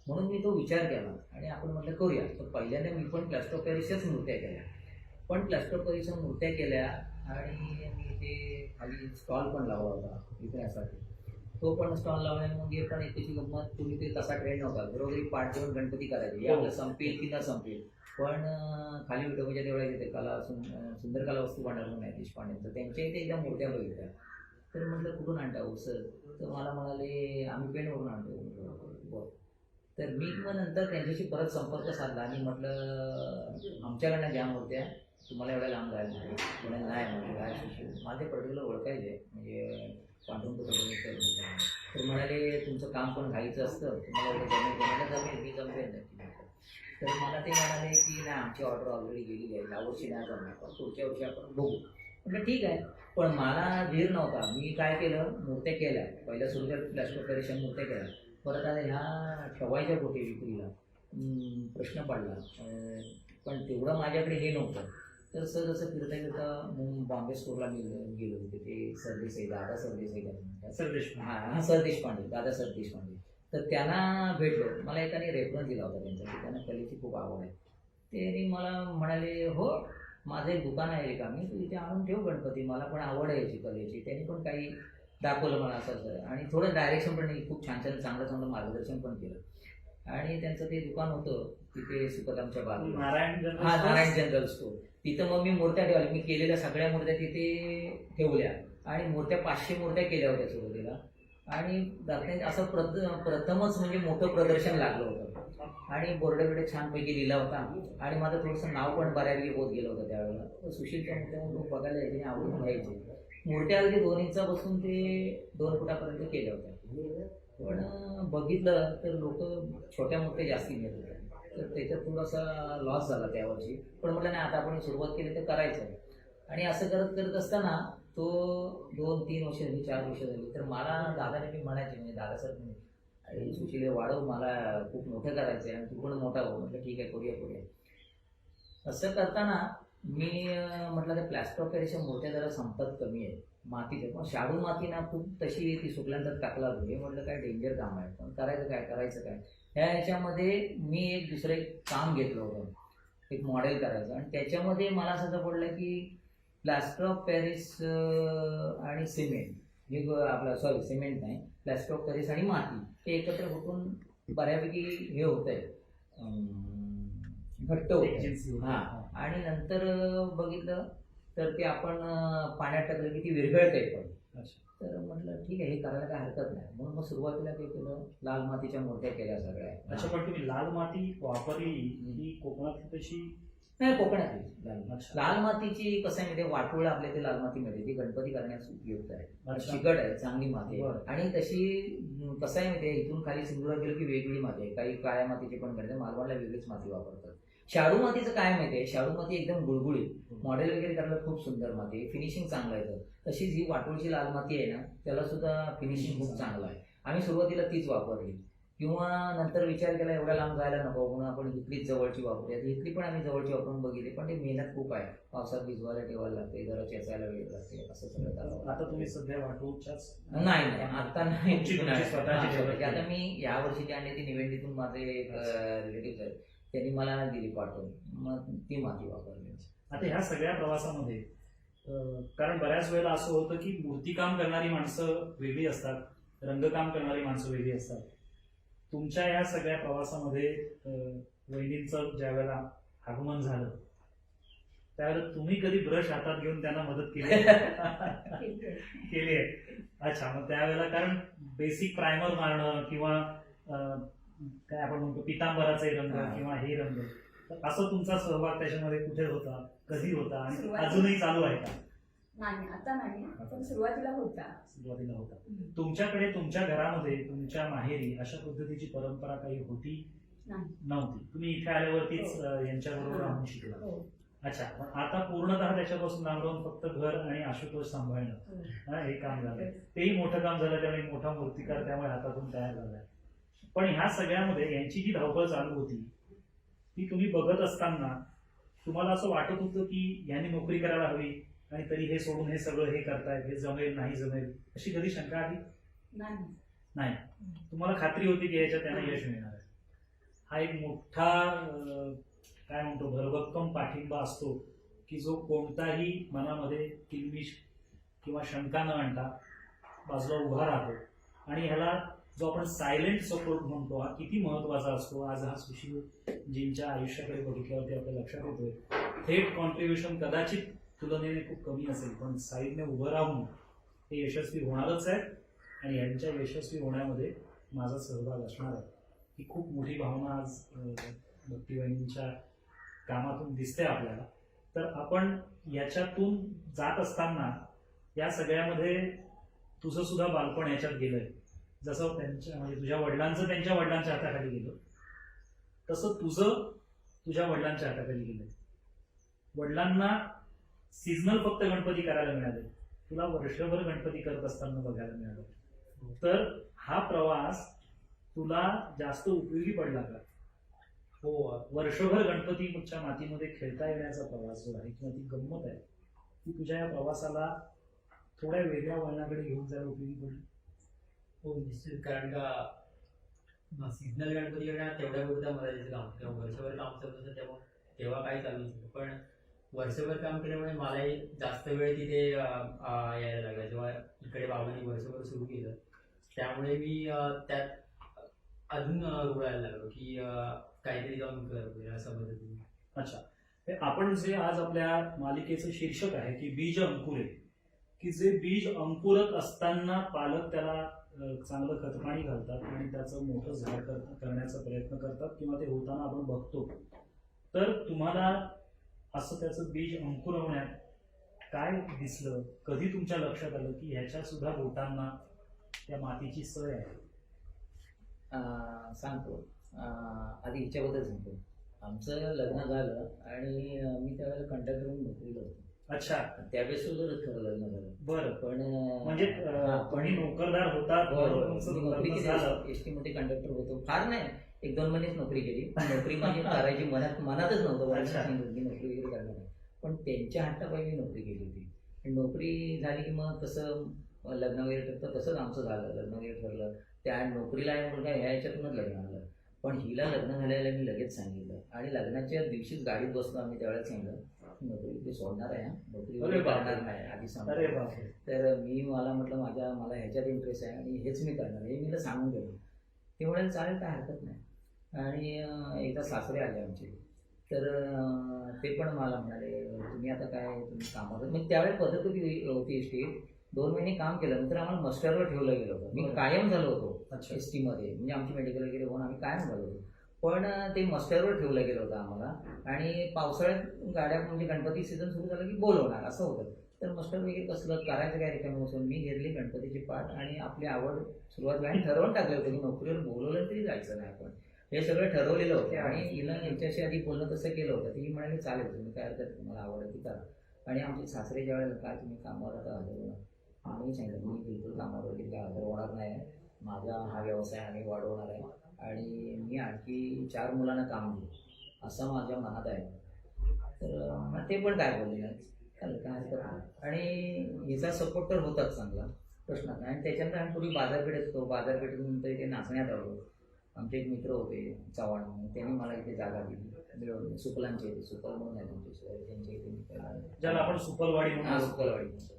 म्हणून मी तो विचार केला आणि आपण म्हटलं करूया. तर पहिल्यांदा मी पण प्लास्टर ऑफ पॅरिसच्याच मूर्त्या केल्या. पण प्लास्टर ऑफ पॅरिसच्या मूर्त्या केल्या आणि मी ते खाली स्टॉल पण लावला होता विकण्यासाठी. तो पण स्टॉल लावल्याने मग हे पण एक त्याची गंमत, पूर्वी ते तसा ट्रेंड नव्हता. बरोबर पाठ देऊन गणपती करायचे, आपलं संपेल की न संपेल. पण खाली विठोबाच्या देवळात येते कला सुंदर कला वस्तू भांडार म्हणून आहे देशपांडेंचं, त्यांच्या इथे एकदा मूर्त्या बघितल्या. तर म्हटलं कुठून आणता हो सर? तर मला म्हणाले आम्ही पेणवरून आणतो. बरं. तर मी मग नंतर त्यांच्याशी परत संपर्क साधला आणि म्हटलं आमच्याकडनं घ्या मूर्त्या, तुम्हाला एवढ्या लांब जायला म्हणे नाही म्हणजे काय माझे पर्टिक्युलर ओळखायचे म्हणजे पांढरून तर म्हणाले तुमचं काम पण घाईचं असतं, तुम्हाला एवढं जमेल मी जमवेल नक्की. तर मला ते म्हणाले की नाही आमची ऑर्डर ऑलरेडी गेलेली आहे, यावर्षी नाही जमणार पण पुढच्या वर्षी आपण बघू. म्हटलं ठीक आहे. पण मला धीर नव्हता. मी काय केलं, मूर्त्या केल्या. पहिल्या सुरुवात प्लास्टर ऑफ पॅरिसच्या मूर्त्या केल्या. परत आता ह्या ठेवायच्या कुठे विक्रीला प्रश्न पडला. पण तेवढं माझ्याकडे हे नव्हतं. तर जसं फिरता फिरता बॉम्बे स्टोरला गेलो होते ते सरदेसाई, दादा सरदेसाई हां सरदेशपांडे, दादा सरदेशपांडे. तर त्यांना भेटलो. मला एकाने रेफरन्स दिला होता त्यांचा की त्यांना कलेची खूप आवड आहे. ते मला म्हणाले हो माझं एक दुकान आहे रिकामी, तू इथे आणून ठेव गणपती, मला पण आवड आहे याची कलेची. त्यांनी पण काही दाखवलं मला असं आणि थोडं डायरेक्शन पण खूप छान छान चांगलं मार्गदर्शन पण केलं. आणि त्यांचं ते दुकान होतं तिथे सुकदामच्या बाजूला, नारायण जनरल स्टोर. तिथं मग मी मूर्त्या ठेवल्या. मी केलेल्या सगळ्या मूर्त्या तिथे ठेवल्या आणि मूर्त्या 500 मूर्त्या केल्या होत्या सुरुवातीला. आणि असं प्रथमच म्हणजे मोठं प्रदर्शन लागलं होतं आणि बोर्ड बिर्ड छानपैकी लिहिला होता आणि माझं थोडंसं नाव पण बऱ्यापैकी होत गेलं होतं त्यावेळेला. सुशीलच्या मूर्त्या लोक बघायला यायचे आणि आवडून घ्यायचे. मूर्त्या अगदी 2 इंचापासून ते 2 फुटापर्यंत केल्या होत्या. पण बघितलं तर लोक छोट्या मूर्त्या जास्ती घेत होत्या. तर त्याच्यात थोडासा लॉस झाला त्या वर्षी. पण म्हटलं नाही आता आपण सुरुवात केली तर करायचं. आणि असं करत असताना तो 2-3 वर्ष झाली, 4 वर्ष झाली. तर मला दादाने मी म्हणायचे म्हणजे दादा सर अरे सुशील वाढव, मला खूप मोठं करायचं आहे आणि तू पण मोठा हो. म्हटलं ठीक आहे करूया. असं करताना मी म्हटलं त्या प्लास्टर ऑफ पॅरिसच्या मूर्त्या जरा संपतात कमी आहे मातीचे. पण शाडू माती ना खूप तशी ती सुकल्यानंतर टाकला होती. म्हटलं काय डेंजर काम आहे, पण करायचं काय ह्याच्यामध्ये मी एक दुसरं एक काम घेतलं होतं, एक मॉडेल करायचं. आणि त्याच्यामध्ये मला असं पडलं की प्लास्टर ऑफ पॅरिस आणि सिमेंट हे आपलं सिमेंट नाही, प्लास्टर ऑफ पॅरिस आणि माती हे एकत्र होऊन बऱ्यापैकी हे होत आहे, घट्ट होत. हां. आणि नंतर बघितलं तर ते आपण पाण्यात टाकलं की ती विरघळत आहे पण. तर म्हटलं ठीक आहे हे करायला काय हरकत नाही. म्हणून मग सुरुवातीला काय केलं, लाल मातीच्या मूर्त्या केल्या सगळ्या. अच्छा, पण तुम्ही लाल माती वापरली ही कोकणात तशी नाही, कोकणातली लाल मातीची कसं आहे माहिती, वाटोळ आपल्या ते लाल माती मिळते, ती गणपती करण्यास उपयुक्त आहे, चिकट आहे, चांगली माती आहे. आणि तशी कसं आहे माहिती, इथून खाली सिंधुदुर्ग गेलं की वेगळी माती आहे, काही काळ्या मातीची पण करते, मालवणला वेगळीच माती वापरतात. शाडू मातीचं काय माहिती आहे, शाडू माती एकदम गुळगुळीत, मॉडेल वगैरे करायला खूप सुंदर माती आहे, फिनिशिंग चांगलं येतं. तशीच ही वाटोळची लाल माती आहे ना, त्याला सुद्धा फिनिशिंग खूप चांगलं आहे. आम्ही सुरुवातीला तीच वापरली किंवा नंतर विचार केला एवढ्या लांब जायला नको म्हणून आपण इथलीच जवळची वापरूया. इथली पण आम्ही जवळची वापरून बघितली, पण ते मेहनत खूप आहे. पावसात भिजवायला ठेवायला लागते, जरा चेचायला वेळ लागते, असं सगळं चालू. आता तुम्ही सध्या वाटूच्याच नाही आता नाही. तुमची स्वतःची स्वतःची. आता मी या वर्षी ती आणली, ती निवेंडीतून माझे एक रिलेटिव्ह आहेत, त्यांनी मला दिली पाठवून, मग ती माती वापरली. आता ह्या सगळ्या प्रवासामध्ये कारण बऱ्याच वेळेला असं होतं की मूर्तिकाम करणारी माणसं वेगळी असतात, रंगकाम करणारी माणसं वेगळी असतात. तुमच्या या सगळ्या प्रवासामध्ये वहिनींचं ज्या वेळेला आगमन झालं त्यावेळेला तुम्ही कधी ब्रश हातात घेऊन त्यांना मदत केली केली आहे? अच्छा, मग त्यावेळेला कारण बेसिक प्रायमर मारणं किंवा काय आपण म्हणतो पितांबराचाही रंग किंवा हे रंग, तर असं तुमचा सहभाग त्याच्यामध्ये कुठे होता, कधी होता आणि अजूनही चालू आहे का? नाही, आता नाही, पण सुरुवातीला होता. सुरुवातीला होता. तुमच्याकडे तुमच्या घरामध्ये तुमच्या माहेरी अशा पद्धतीची परंपरा काही होती नव्हती? तुम्ही इथे आल्यावरतीच यांच्याबरोबर राहून शिकला? अच्छा, पण आता पूर्णतः त्याच्यापासून लांब राहून फक्त घर आणि आशुतोष सांभाळणं हे काम झालं. तेही मोठं काम झालं, त्यामुळे मोठा मूर्तिकार त्यामुळे हातातून तयार झालाय. पण ह्या सगळ्यामध्ये यांची जी धावपळ चालू होती ती तुम्ही बघत असताना तुम्हाला असं वाटत होतं की यांनी नोकरी करायला हवी आणि तरी हे सोडून हे सगळं हे करतायत, हे जमेल नाही जमेल, अशी कधी शंका आली? नाही. तुम्हाला खात्री होती की याच्यात त्यांना यश मिळणार आहे? हा एक मोठा काय म्हणतो भरभक्कम पाठिंबा असतो की जो कोणताही मनामध्ये किलमिश किंवा शंका न आणता बाजूला उभा राहतो. आणि ह्याला जो आपण सायलेंट सपोर्ट म्हणतो हा किती महत्वाचा असतो. आज हा सुशीलजींच्या आयुष्याकडे बघितल्यावरती आपल्या लक्षात येतोय. थेट कॉन्ट्रीब्युशन कदाचित तुलनेने खूप कमी असेल, पण साईडने उभं राहून ते यशस्वी होणारच आहे आणि यांच्या यशस्वी होण्यामध्ये माझा सहभाग असणार आहे. ही खूप मोठी भावना आज भक्तीवहिनींच्या कामातून दिसते आपल्याला. तर आपण याच्यातून जात असताना या सगळ्यामध्ये तुझं सुद्धा बालपण याच्यात गेलंय. जसं त्यांच्या म्हणजे तुझ्या वडिलांचं त्यांच्या वडिलांच्या हाताखाली गेलं तसं तुझं तुझ्या वडिलांच्या हाताखाली गेलंय. वडिलांना सीझनल फक्त गणपती करायला मिळाले, तुला वर्षभर गणपती करत असताना बघायला मिळालं. तर हा प्रवास तुला जास्त उपयोगी पडला का? हो, वर्षभर गणपतीच्या मातीमध्ये खेळता येण्याचा प्रवास जो आहे किंवा ती गंमत आहे ती तुझ्या या प्रवासाला थोड्या वेगळ्या वळणाकडे घेऊन जायला उपयोगी पडली? हो निश्चित. कारण का सीझनल गणपती करणार तेवढ्या पुरता मराठीचं काम किंवा वर्षभर काम चालू असतं तेव्हा काही चालू नसतं. पण वर्षभर काम केल्यामुळे मलाही जास्त वेळ तिथे यायला लागला. जेव्हा इकडे बाबांनी वर्षभर सुरू केलं त्यामुळे मी त्यात अजून रुळायला लागलो की काहीतरी जाऊन कर अशा पद्धतीने. अच्छा, आपण जे आज आपल्या मालिकेचं शीर्षक आहे की बीज अंकुरे, की जे बीज अंकुरत असताना पालक त्याला चांगलं खतपाणी घालतात आणि त्याचं मोठं झाड करण्याचा प्रयत्न करतात किंवा ते होताना आपण बघतो. तर तुम्हाला असं त्याचं बीज अंकुरवण्यात काय दिसलं? कधी तुमच्या लक्षात आलं की ह्याच्या सुद्धा बोटांना त्या मातीची सय आहे? सांगतो. आधी हिच्याबद्दल सांगतो. आमचं लग्न झालं आणि मी त्यावेळेला कंडक्टर म्हणून नोकरीला होतो. अच्छा, त्यावेळेस खरं लग्न झालं. बरं. पण म्हणजे तुम्ही नोकरदार होता? नोकरी केली, एस टी मध्ये कंडक्टर होतो. फार नाही, 1-2 महिनेच नोकरी केली. नोकरी माझी करायची मनातच नव्हतं. मी नोकरी वगैरे करणार नाही, पण त्यांच्या हट्टापायी मी नोकरी केली होती. नोकरी झाली की मग तसं लग्न वगैरे ठरतं, तसंच आमचं झालं. लग्न वगैरे ठरलं, त्या नोकरीला आहे मुलगा ह्या ह्याच्यातूनच लग्न झालं. पण हिला लग्न झाल्याला मी लगेच सांगितलं आणि लग्नाच्या दिवशीच गाडीत बसलो आम्ही. त्यावेळेस सांगितलं नोकरी ते सोडणार आहे, नोकरी करणार नाही आधी सांगतो. तर मला म्हटलं मला ह्याच्यात इंटरेस्ट आहे आणि हेच मी करणार, हे मी सांगून गेलो. ते म्हणाले चालेल, काय हरकत नाही. आणि एकदा सासरे आले आमचे, तर ते पण मला म्हणाले तुम्ही आता काय तुम्ही कामावर. मग त्यावेळेस पद्धत होती एस टी. 2 महिने काम केलं, नंतर आम्हाला मस्टरवर ठेवलं गेलं होतं. मी कायम झालो होतो एस टीमध्ये, म्हणजे आमची मेडिकल वगैरे होऊन आम्ही कायम झालो होतो. पण ते मस्टरवर ठेवलं गेलं होतं आम्हाला. आणि पावसाळ्यात गाड्या म्हणजे गणपती सीझन सुरू झालं की बोलवणार असं होतं. तर मस्टर वगैरे कसलं करायचं काय रिकामी बसून मी घेतली गणपतीची पाठ आणि आपली आवड सुरुवात व्हायला ठरवून टाकलं होतं की नोकरीवर बोलवलं तरी जायचं नाही आपण. हे सगळं ठरवलेलं होतं. आणि हिला यांच्याशी आधी बोलणं तसं केलं होतं. ती म्हणाली चालेल, तुम्ही काय हरकत, तुम्हाला आवड ती करा. आणि आमचे सासरे ज्यावेळेला काय तुम्ही कामावर आता हजर होणार, आम्ही सांगितलं मी बिलकुल कामावर काय हजर होणार नाही. माझा हा व्यवसाय आम्ही वाढवणार आहे आणि मी आणखी 4 मुलांना काम देऊ असं माझ्या मनात आहे. तर ते पण काय बोलले नाही, चालेल काय हरकत नाही. आणि हिचा सपोर्ट तर होताच चांगला, प्रश्न नाही. आणि त्याच्यानंतर आम्ही पूर्वी बाजारपेठेत होतो, बाजारपेठेतून इथे नाचण्यात आलो. आमचे एक मित्र होते चव्हाण म्हणून, त्यांनी मला इथे जागा दिली मिळवली. सुपलांचे सुपल म्हणून आहे त्यांच्या इथे मी ज्याला आपण सुपलवाडी हा, म्हणून सुपलवाडी म्हणतो.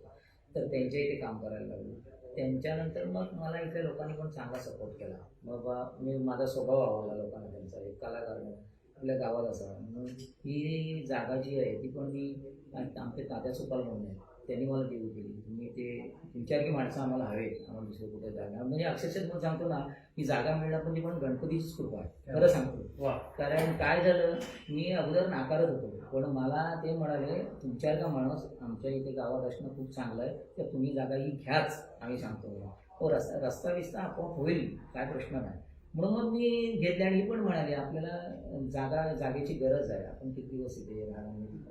तर त्यांच्या इथे काम करायला लागलो. त्यांच्यानंतर मग मला इथे लोकांनी पण चांगला सपोर्ट केला. बाबा मी माझा स्वभाव आवडला लोकांना त्यांचा, एक कलाकार म्हणून आपल्या गावात असा. म्हणून ही जागा जी आहे ती पण मी आमचे तात्या सुपाल म्हणून आहे, त्यांनी मला देऊ केली. तुम्ही ते तुमच्यासारखी माणसं आम्हाला हवे, आम्हाला दुसरं कुठे जागा म्हणजे अक्षरशः मला सांगतो ना, ही जागा मिळणं म्हणजे पण गणपतीचीच कृपा आहे, खरं सांगतो. वा. कारण काय झालं, मी अगोदर नाकारत होतो, पण मला ते म्हणाले तुमच्यासारखा माणूस आमच्या इथे गावात असणं खूप चांगलं आहे, तर तुम्ही जागा ही घ्याच, आम्ही सांगतो. हो, रस्ता विस्ता आपोआप होईल, काय प्रश्न नाही. म्हणून मग मी घेतले. आणि ही पण म्हणाले आपल्याला जागेची गरज आहे, आपण किती दिवस इथे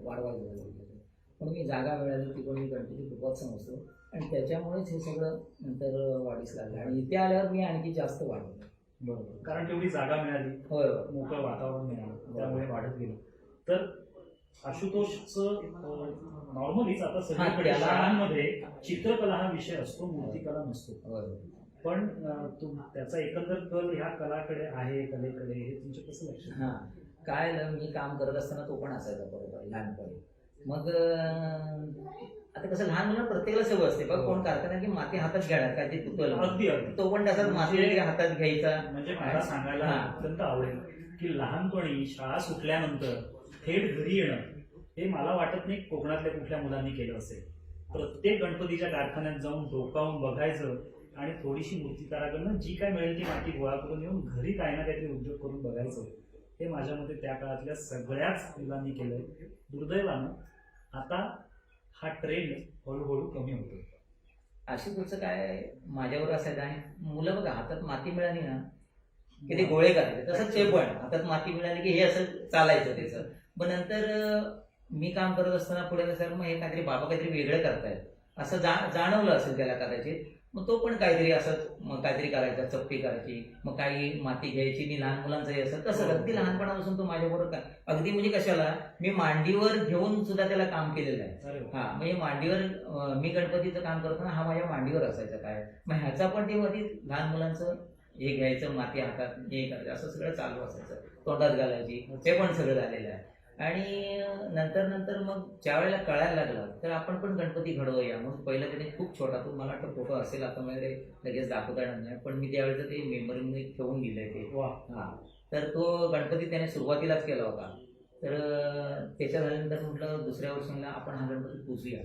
वाढवायचं. म्हणून मी जागा मिळाली ती पण मी गणपती खूपच समजतो. आणि त्याच्यामुळेच हे सगळं नंतर वाढीस लागलं. आणि इथे आल्यावर मी आणखी जास्त वाढवलं. बरोबर, कारण तेवढी जागा मिळाली, होय मोकळं वातावरण मिळालं, त्यामुळे वाढत गेलं. तर आशुतोषचं नॉर्मलीच आता सगळीकडे त्याला- शाळांमध्ये चित्रकला हा विषय असतो, मूर्तिकला नसतो. होय. पण त्याचा एकंदर कल ह्या कलाकडे आहे, कलेकडे, हे तुमच्या कसं लक्षात? हां, काय झालं, मी काम करत असताना तो पण असायचा बरोबर लहानपणी. मग आता कसं लहान मुलांना प्रत्येकाला सवय असते बघ, कोण कारखाना की माती हातात घ्यायला काय ते तुटलं, अगदी अगदी. तो पण तसाच माती हातात घ्यायचा. म्हणजे मला सांगायला हां. अत्यंत आवडेल की लहानपणी शाळा सुटल्यानंतर थेट घरी येणं हे मला वाटत नाही कोकणातल्या कुठल्या मुलांनी केलं असेल. प्रत्येक गणपतीच्या कारखान्यात जाऊन डोकावून बघायचं आणि थोडीशी मूर्तिकाराकडनं जी काय मिळेल ती माती गोळा करून येऊन घरी काही ना काहीतरी उद्योग करून बघायचं. हे माझ्या मते त्या काळातल्या सगळ्याच मुलांनी केलंय. दुर्दैवानं आता हा ट्रेंड हळूहळू कमी होतो. आशुतोषचं काय माझ्यावर असायचं. आणि मुलं बघा हातात माती मिळाली ना की ते गोळे करायचे, तसंच ते पण हातात माती मिळाली की हे असं चालायचं त्याचं. पण नंतर मी काम करत असताना पुढे सर मग हे काहीतरी बाबा काहीतरी वेगळं करतायत असं जाणवलं असेल त्याला कदाचित. मग तो पण काहीतरी असं मग काहीतरी करायचा, चप्पी करायची, मग काही माती घ्यायची, मी लहान मुलांचंही असं तसं अगदी लहानपणापासून तो माझ्याबरोबर अगदी म्हणजे कशाला मी मांडीवर घेऊन सुद्धा त्याला काम केलेलं आहे. हा, म्हणजे मांडीवर मी गणपतीचं काम करताना हा माझ्या मांडीवर असायचा काय. मग ह्याचा पण ते मध्ये लहान मुलांचं हे घ्यायचं, माती हातात हे करायचं, असं सगळं चालू असायचं, तोंडात घालायची, ते पण सगळं झालेलं आहे. आणि नंतर मग ज्या वेळेला कळायला लागलं तर आपण पण गणपती घडवूया. मग पहिलं त्याने खूप छोटा, तो मला वाटतं फोटो असेल आता मला लगेच दाखवता येणार नाही, पण मी त्यावेळेचं ते मेमरीमध्ये ठेवून दिलंय ते. हा, तर तो गणपती त्याने सुरुवातीलाच केला होता. तर त्याच्या झाल्यानंतर म्हटलं दुसऱ्या वर्षीला आपण हा गणपती पुजूया.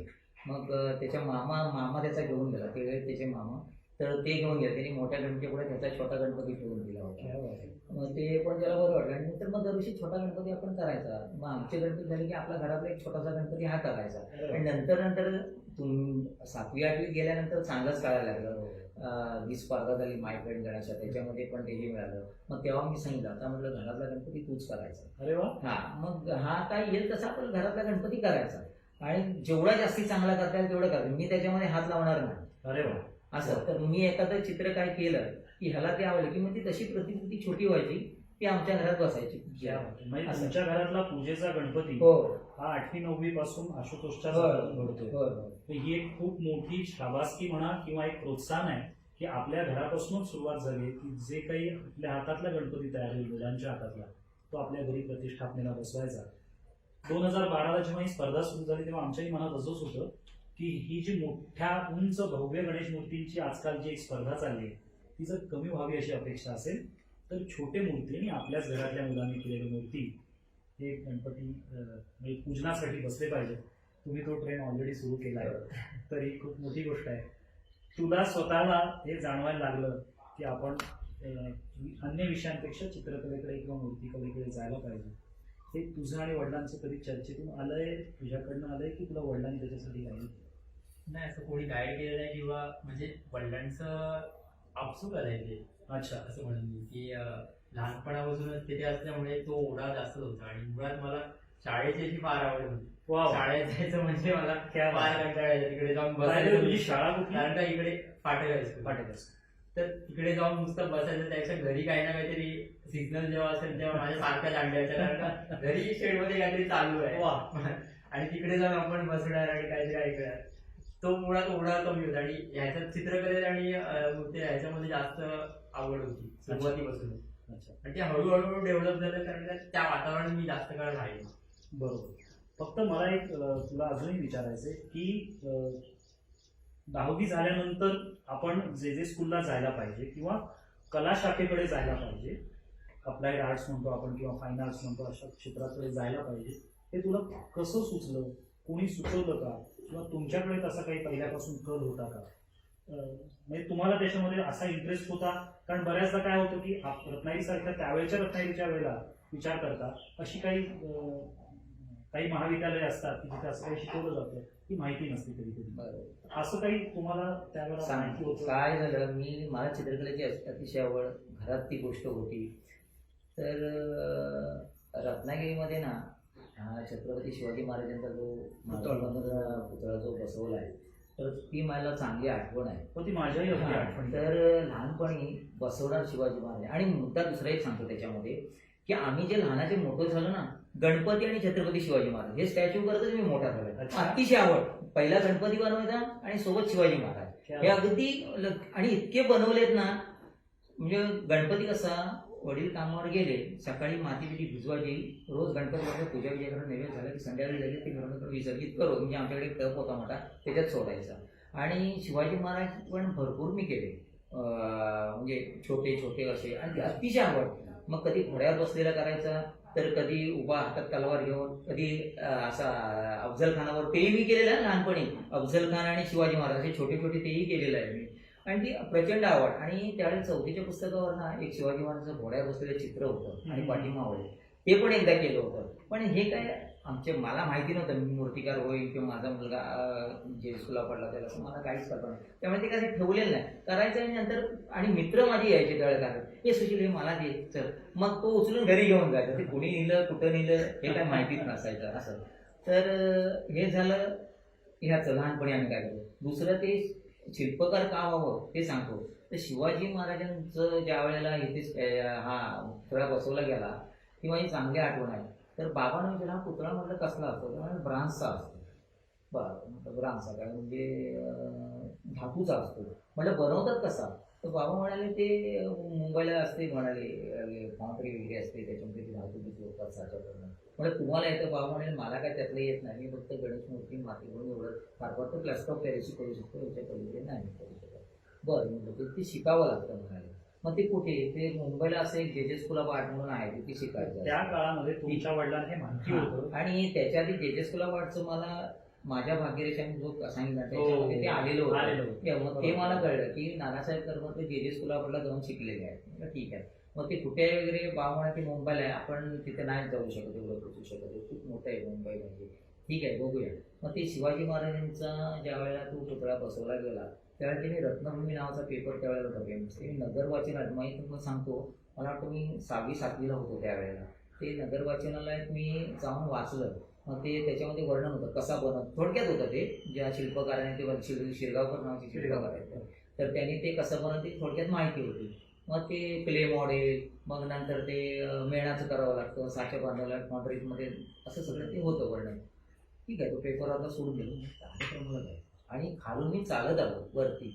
मग त्याच्या मामा त्याचा घेऊन गेला, ते त्याचे मामा, तर ते घेऊन गेले. त्यांनी मोठ्या गणपतीच्या पुढे त्याचा छोटा गणपती ठेवून दिला होता. मग ते पण त्याला बरं वाटलं. आणि नंतर मग दरवर्षी छोटा गणपती आपण करायचा. मग आमचे गणपती झाले की आपला घरातला एक छोटासा गणपती हा करायचा. आणि नंतर 7वी 8वी गेल्यानंतर चांगलंच करायला लागलं. ही स्पर्धा झाली मायपेंट गणाच्या, त्याच्यामध्ये पण ते मिळालं. मग तेव्हा मी सांगितलं आता म्हटलं घरातला गणपती तूच करायचा. अरे वा. हा, मग हा काय येईल तसा आपण घरातला गणपती करायचा आणि जेवढा जास्ती चांगला करता येईल तेवढं करायचं, मी त्याच्यामध्ये हात लावणार नाही. अरे वा. असं तर मी एखादं चित्र काय केलं की ह्याला ते आवडलं की मग ती तशी प्रतिकृती छोटी व्हायची, ती आमच्या घरात बसायची. म्हणजे तुमच्या घरातला पूजेचा गणपती हो, हा 8वी 9वी पासून आशुतोषच्या होय. घरातून घडतोय. तर ही एक खूप मोठी शाबासकी म्हणा किंवा एक प्रोत्साहन आहे की आपल्या घरापासूनच सुरुवात झाली की जे काही आपल्या हातातला गणपती तयार होईल, मुलांच्या हातातला, तो आपल्या घरी प्रतिष्ठापनेला बसवायचा. 2012ला जेव्हा ही स्पर्धा सुरू झाली तेव्हा आमच्याही मनात असंच होतं की ही जी मोठ्या उंच भव्य गणेश मूर्तींची आजकाल जी एक स्पर्धा चालली आहे ती जर कमी व्हावी अशी अपेक्षा असेल तर छोटे मूर्ती आणि आपल्याच घरातल्या मुलांनी केलेली मूर्ती हे गणपती म्हणजे पूजनासाठी बसले पाहिजे. तुम्ही तो ट्रेंड ऑलरेडी सुरू केला आहे, तर ही खूप मोठी गोष्ट आहे. तुला स्वतःला हे जाणवायला लागलं की आपण अन्य विषयांपेक्षा चित्रकलेकडे किंवा मूर्तिकलेकडे जायला पाहिजे. हे तुझं आणि वडिलांचं कधी चर्चेतून आलंय, तुझ्याकडनं आलंय की तुला वडिलांनी त्याच्यासाठी काही? नाही, असं कोणी गाईड केलं नाही किंवा म्हणजे वडिलांचं आपसूक आलंय ते. अच्छा. असं म्हणून मी की लहानपणापासूनच तिथे असल्यामुळे तो ओढा जास्तच होता. आणि मुळात मला शाळेची अशी फार आवड होती. शाळेत जायचं म्हणजे मला फार कंटाळा यायचा, तिकडे जाऊन बसायचं. तुझी शाळा कुठली? कारण का इकडे फाटेल फाटेल. तर तिकडे जाऊन नुसतं बसायचं, त्यापेक्षा घरी काही ना काहीतरी सिग्नल जेव्हा असेल तेव्हा माझ्या सारख्या दांड्याच्या, कारण का घरी शेडमध्ये काहीतरी चालू आहे आणि तिकडे जाऊन आपण बसणार आणि काहीतरी ऐकणार. तो मुळात ओढा कमी होता आणि ह्याच्यात चित्रकलेत आणि मूर्ती ह्याच्यामध्ये जास्त आवड होती सुरुवातीपासून. अच्छा, आणि ते हळूहळू डेव्हलप झालं कारण का त्या वातावरणात मी जास्त काळ राहिलो. बरोबर. फक्त मला एक तुला अजूनही विचारायचंय की 10वी झाल्यानंतर आपण जे स्कूलला जायला पाहिजे किंवा कला शाखेकडे जायला पाहिजे, अप्लाइड आर्ट्स म्हणतो आपण किंवा फाईन आर्ट्स म्हणतो, अशा क्षेत्राकडे जायला पाहिजे, हे तुला कसं सुचलं? कोणी सुचवलं का? किंवा तुमच्याकडे तसा काही पहिल्यापासून कल होता का? म्हणजे तुम्हाला त्याच्यामध्ये असा इंटरेस्ट होता? कारण बऱ्याचदा काय होतं की रत्नागिरीसारख्या त्यावेळेच्या रत्नागिरीच्या वेळेला विचार करता अशी काही महाविद्यालय असतात की जिथे असं काही शिकवलं जातं की माहिती नसते कधी कधी. बरोबर. असं काही तुम्हाला त्यावेळेला माहिती होतं? काय झालं, मला चित्रकलेची अतिशय आवड, घरात ती गोष्ट होती. तर रत्नागिरीमध्ये ना छत्रपती शिवाजी महाराजांचा जो पुतळा जो बसवला आहे, तर ती मला चांगली आठवण आहे. हो, ती माझ्याही अगदी आठवण. तर लहानपणी बसवणार शिवाजी महाराज. आणि मुद्दा दुसरा एक सांगतो त्याच्यामध्ये, की आम्ही जे लहानाचे मोठं झालो ना, गणपती आणि छत्रपती शिवाजी महाराज हे स्टॅच्यू करतच मी मोठा झालो. अतिशय आवड. पहिला गणपती बनवायचा आणि सोबत शिवाजी महाराज हे अगदी आणि इतके बनवलेत ना, म्हणजे गणपती कसा वडील कामावर गेले, सकाळी माती बिटी भिजवायची, रोज गणपती बाप्पा पूजा विजय करून नैवेद्य झालं की संध्याकाळी लगेच ते घरून विसर्जित करू, म्हणजे आमच्याकडे एक टप होता मोठा, त्याच्यात सोडायचा. आणि शिवाजी महाराज पण भरपूर मी केले, म्हणजे छोटे छोटे असे, आणि ते अतिशय आवड. मग कधी घोड्यावर बसलेला करायचा, तर कधी उभा हातात तलवार घेऊन, कधी असा अफजल खानावर, तेही मी केलेलं आहे लहानपणी. अफजल खान आणि शिवाजी महाराज हे छोटे छोटे तेही केलेलं आहे मी. आणि ती प्रचंड आवड. आणि त्यावेळेस 4थीच्या पुस्तकावर ना एक शिवाजी महाराजांचं घोड्यावर बसलेलं चित्र होतं आणि पाठीमावळे, ते पण एकदा केलं होतं. पण हे काय मला माहिती नव्हतं मी मूर्तिकार होईल किंवा माझा मुलगा जे स्कूलला पडला त्याला, असं मला काहीच कल्पना नाही. त्यामुळे ते कसं ठेवलेलं नाही, करायचं. आणि नंतर आणि मित्र माझे यायचे त्यावेळेला, हे सुशील हे मला दे चल, मग तो उचलून घरी घेऊन जायचं. ते कुणी नेलं कुठं नेलं हे काय माहितीच नसायचं असं. तर हे झालं ह्याचं लहानपणी आम्ही काय करतो. दुसरं ते शिल्पकार का व्हावं ते सांगतो. तर शिवाजी महाराजांचं ज्या वेळेला इथे हा पुतळा बसवला गेला, ती माझी चांगली आठवण आहे. तर बाबांना विचारला हा पुतळा म्हटलं कसला असतो, तर ब्रांजचा असतो. बरं, ब्रांजचा काय म्हणजे धातूचा असतो. म्हटलं बनवतात कसा, तर बाबा म्हणाले ते मुंबईला असते, म्हणाले फॉन्ट्री वगैरे असते, त्याच्यामध्ये ते धातू बितू होतात साच्या करणं. म्हणजे तुम्हाला येतं? बाबा म्हणाले मला काय त्यातलं येत नाही, मी फक्त गणेश मूर्ती माती म्हणून एवढं फार फार तर प्लास्टर ऑफ पॅरिसची करू शकतो, याच्या पलीकडे नाही करू शकत. बरं म्हटलं ते शिकावं लागतं म्हणाले. मग ते कुठे, ते मुंबईला असं एक जे स्कूल ऑफ आर्ट म्हणून आहे, तिथे शिकायचं. त्या काळामध्ये तुमच्या वडिलांना हे माहिती होतं? आणि त्याच्या आधी जे स्कूल ऑफ आर्टचं मला माझ्या भाग्यरेषाने जो सांगितलं त्याच्यामध्ये ते आलेलं होतं. मग ते मला कळलं की नानासाहेब कर्मकर जे स्कूल ऑफ आर्टला जाऊन शिकलेले आहेत. ठीक आहे. मग ते कुठे वगैरे बाबा ते मुंबईला आहे, आपण तिथे नाही जाऊ शकत, एवढं पोचू शकत, खूप मोठं आहे मुंबई म्हणजे. ठीक आहे, बघूया. मग ते शिवाजी महाराजांचा ज्या वेळेला तो पुतळा बसवला गेला त्यावेळेला त्यांनी रत्नभूमी नावाचा पेपर त्यावेळेला होता फेमस. ते नगर वाचनालय, माहिती तुम्हाला सांगतो, मला वाटतं मी 6वी 7वीला होतो त्यावेळेला. ते नगर वाचनालयात मी जाऊन वाचलं. मग ते त्याच्यामध्ये वर्णन होतं कसा बनत, थोडक्यात होतं ते, ज्या शिल्पकाराने ते शिरगावकर नावाचे शिल्पकार आहेत, तर त्यांनी ते कसं बनत ते थोडक्यात माहिती होती. मग ते क्ले मॉडेल, मग नंतर ते मेणाचं करावं लागतं, साच्या बांधायला कॉन्ट्रीटमध्ये, असं सगळं ते होतं वर्णन. ठीक आहे, तो पेपर आता सोडून दिला कार्यक्रमाला काय. आणि खालून मी चालत आलो वरती,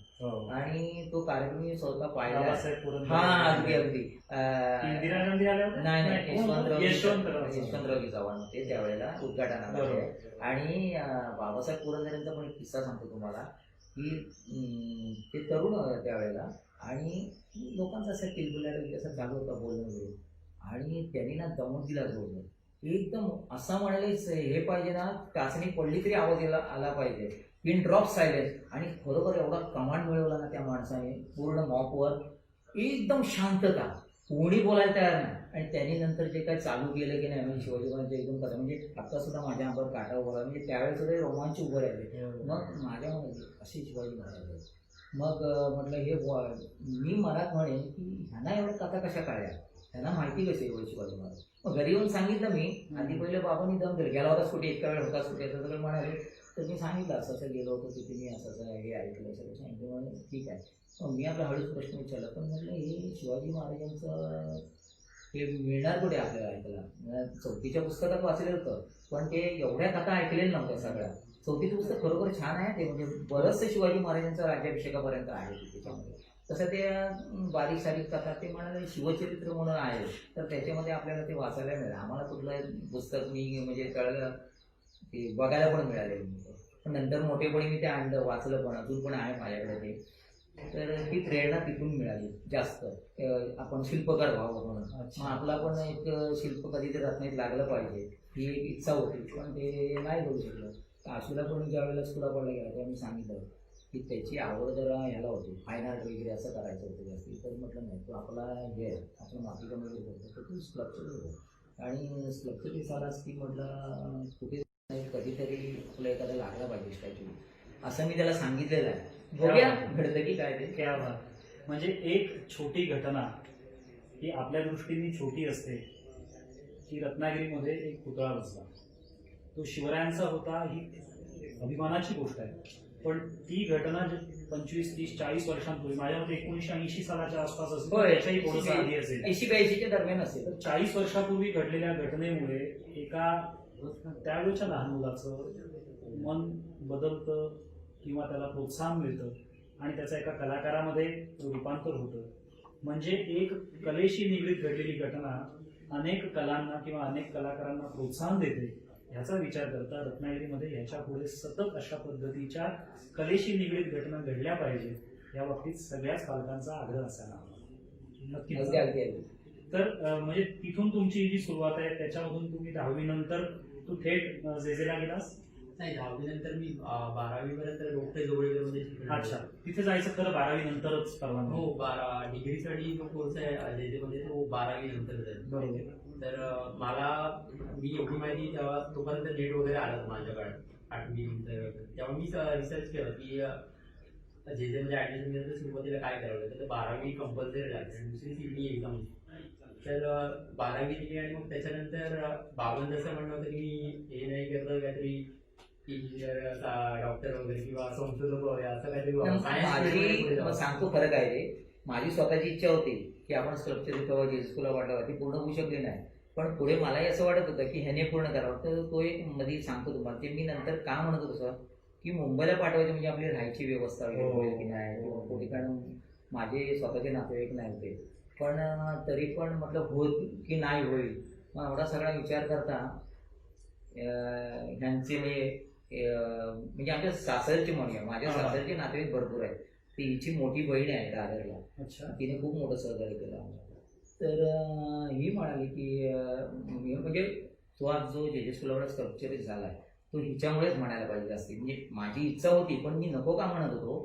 आणि तो कार्यक्रम मी स्वतः पाहिला. हा, अगदी अगदी. इंदिरा गांधी आल्या नाही, यशवंतराव चव्हाण होते त्यावेळेला उद्घाटनाला. आणि बाबासाहेब पुरंदरेंचा पण एक किस्सा सांगतो तुम्हाला, की ते तरुण त्यावेळेला, आणि लोकांचा असं किलबिलाट असं चालू होता बोलणं वगैरे, आणि त्यांनी ना दमून दिला जोडलं एकदम, असं म्हणाले हे पाहिजे ना, टाचणी पडली तरी आवाज आला पाहिजे, पिन ड्रॉप सायलेन्स. आणि खरोखर एवढा कमांड मिळवला ना त्या माणसाने पूर्ण मॉपवर, एकदम शांतता, कोणी बोलायला तयार नाही. आणि त्यांनी नंतर जे काय चालू केलं की नाही, म्हणजे शिवाजी महाराजांचं एकदम कथा, म्हणजे आता सुद्धा माझ्या अंगावर काटा उभा, म्हणजे त्यावेळेस सुद्धा रोमांच उभं राहिले. मग माझ्या असे शिवाजी महाराज, मग म्हटलं हे मी मनात म्हणेन की ह्यांना एवढ्या कथा कशा काढल्या, त्यांना माहिती कशी एवढं शिवाजी महाराज. मग घरी येऊन सांगितलं मी, आधी पहिले बाबांनी दम दिलं, गेला होताच कुठे, इतका वेळ होताच कुठे, असं सगळं म्हणाले. तर मी सांगितलं असं गेलो होतो तिथे, मी असं हे ऐकलं, सगळं सांगितलं. ठीक आहे, मी आपला हळूच प्रश्न विचारला, पण म्हटलं हे शिवाजी महाराजांचं हे मिळणार कुठे आपल्याला ऐकायला? चौथीच्या पुस्तकात वाचलेलं होतं, पण ते एवढ्या कथा ऐकलेल्या नव्हत्या सगळ्या. चौथीचं पुस्तक खरोखर छान आहे, ते म्हणजे बरंचसं शिवाजी महाराजांचं राज्याभिषेकापर्यंत आहे त्याच्यामध्ये. तसं ते बारीक सारीक कथा ते म्हणाले शिवचरित्र म्हणून आहे, तर त्याच्यामध्ये आपल्याला ते वाचायला मिळालं. आम्हाला कुठलं पुस्तक मी म्हणजे कळलं ते बघायला पण मिळालेलं नव्हतं. पण नंतर मोठेपणी मी ते आणलं, वाचलं पण, अजून पण आहे माझ्याकडे ते. तर ती प्रेरणा तिथून मिळाली जास्त. आपण शिल्पकार व्हावं म्हणून. मग आपला पण एक शिल्प कधीतरी रत्नात लागलं पाहिजे ही एक इच्छा होती, पण ते नाही करू शकलं. आशूला पण ज्या वेळेला स्कूलला पडला गेला तेव्हा मी सांगितलं की त्याची आवड जरा ह्याला होती, फाईन आर्ट वगैरे असं करायचं होतं जास्ती. तर म्हटलं नाही, तो आपला हे आहे, आपण मातीचा वगैरे करतो, तर तू स्कल्पचर होतो. आणि स्कल्पचर दिसालाच की म्हटलं कुठे कधीतरी आपलं एखादा लागला पाहिजे स्टॅच्यू, असं मी त्याला सांगितलेलं आहे. बघूया घडतं की काय ते. क्या बात. म्हणजे एक छोटी घटना ही आपल्या दृष्टीने छोटी असते, की रत्नागिरीमध्ये एक पुतळा बसला, तो शिवरायांचा होता, ही अभिमानाची गोष्ट आहे. पण ती घटना 25, 30, 40 वर्षांपूर्वी, माझ्या मते 1980 सालाच्या आसपास असेल, होय, त्याच्याही थोडंसं आधी असेल. 80-82 दरम्यान असेल. तर 40 वर्षापूर्वी घडलेल्या घटनेमुळे एका त्यावेळेच्या लहान मुलाचं मन बदलतं किंवा त्याला प्रोत्साहन मिळतं आणि त्याचा एका कलाकारामध्ये रूपांतर होतं. म्हणजे एक कलेशी निगडीत घडलेली घटना अनेक कलांना किंवा अनेक कलाकारांना प्रोत्साहन देते. ह्याचा विचार करता रत्नागिरीमध्ये ह्याच्या पुढे सतत अशा पद्धतीच्या कलेशी निगडीत घटना घडल्या पाहिजे, या बाबतीत सगळ्याच पालकांचा आग्रह असायला हवा. अगदी नक्कीच. अगदी अगदी. तर म्हणजे तिथून तुमची जी सुरुवात आहे त्याच्यामधून तुम्ही 10वी नंतर तू थेट जेजेला गेलास? नाही, 10वी नंतर मी 12वी पर्यंत डॉक्टर जोगळेकर मध्ये शिकलो. अच्छा, तिथे जायचं खरं 12वी नंतरच परवानगी? हो, डिग्रीसाठी जो कोर्स आहे जेजेमध्ये तो 12वी नंतर जाईल. बरोबर. तर मला मी एवढी माहिती तेव्हा तोपर्यंत नेट वगैरे आलं माझ्याकडे 8वी नंतर. तेव्हा मी रिसर्च केलं की जेजेमध्ये ऍडमिशन घेतलं तर सुरुवातीला काय करावं लागतं. तर 12वी कंपल्सरी लागते आणि दुसरी सीटी एक्झाम. तर 12वी दिली आणि मग त्याच्यानंतर बाबांचं असं म्हणणं होतं की मी हे नाही करतं, काहीतरी इंजिनियर डॉक्टर वगैरे किंवा संशोधक वगैरे असं काहीतरी माझी सांगतो फरक आहे रे. माझी स्वतःची इच्छा होती की आपण स्कल्पचर इथं जे स्कूलला वाटावं, ती पूर्ण होऊ शकली नाही. पण पुढे मलाही असं वाटत होतं की ह्याने पूर्ण करावं. तर तो एक मध्ये सांगतो तुम्हाला, ते मी नंतर का म्हणत होतो तसं की मुंबईला पाठवायचं म्हणजे आपली राहायची व्यवस्था वगैरे होईल की नाही, किंवा कुठे, कारण माझे स्वतःचे नातेवाईक नाही होते. पण तरी पण म्हटलं होत की नाही होईल. मग एवढा सगळा विचार करता ह्यांचे म्हणजे आमच्या सासरची म्हणूया, माझ्या सासरचे नातेवाईक भरपूर आहेत. ती हिची मोठी बहीण आहे दादरला. अच्छा. तिने खूप मोठं सहकार्य केलं आम्हाला. तर ही म्हणाली की म्हणजे तो आज जो जे स्कूलवर स्कल्पचर झाला आहे तो हिच्यामुळेच म्हणायला पाहिजे जास्ती. म्हणजे माझी इच्छा होती, पण मी नको का म्हणत होतो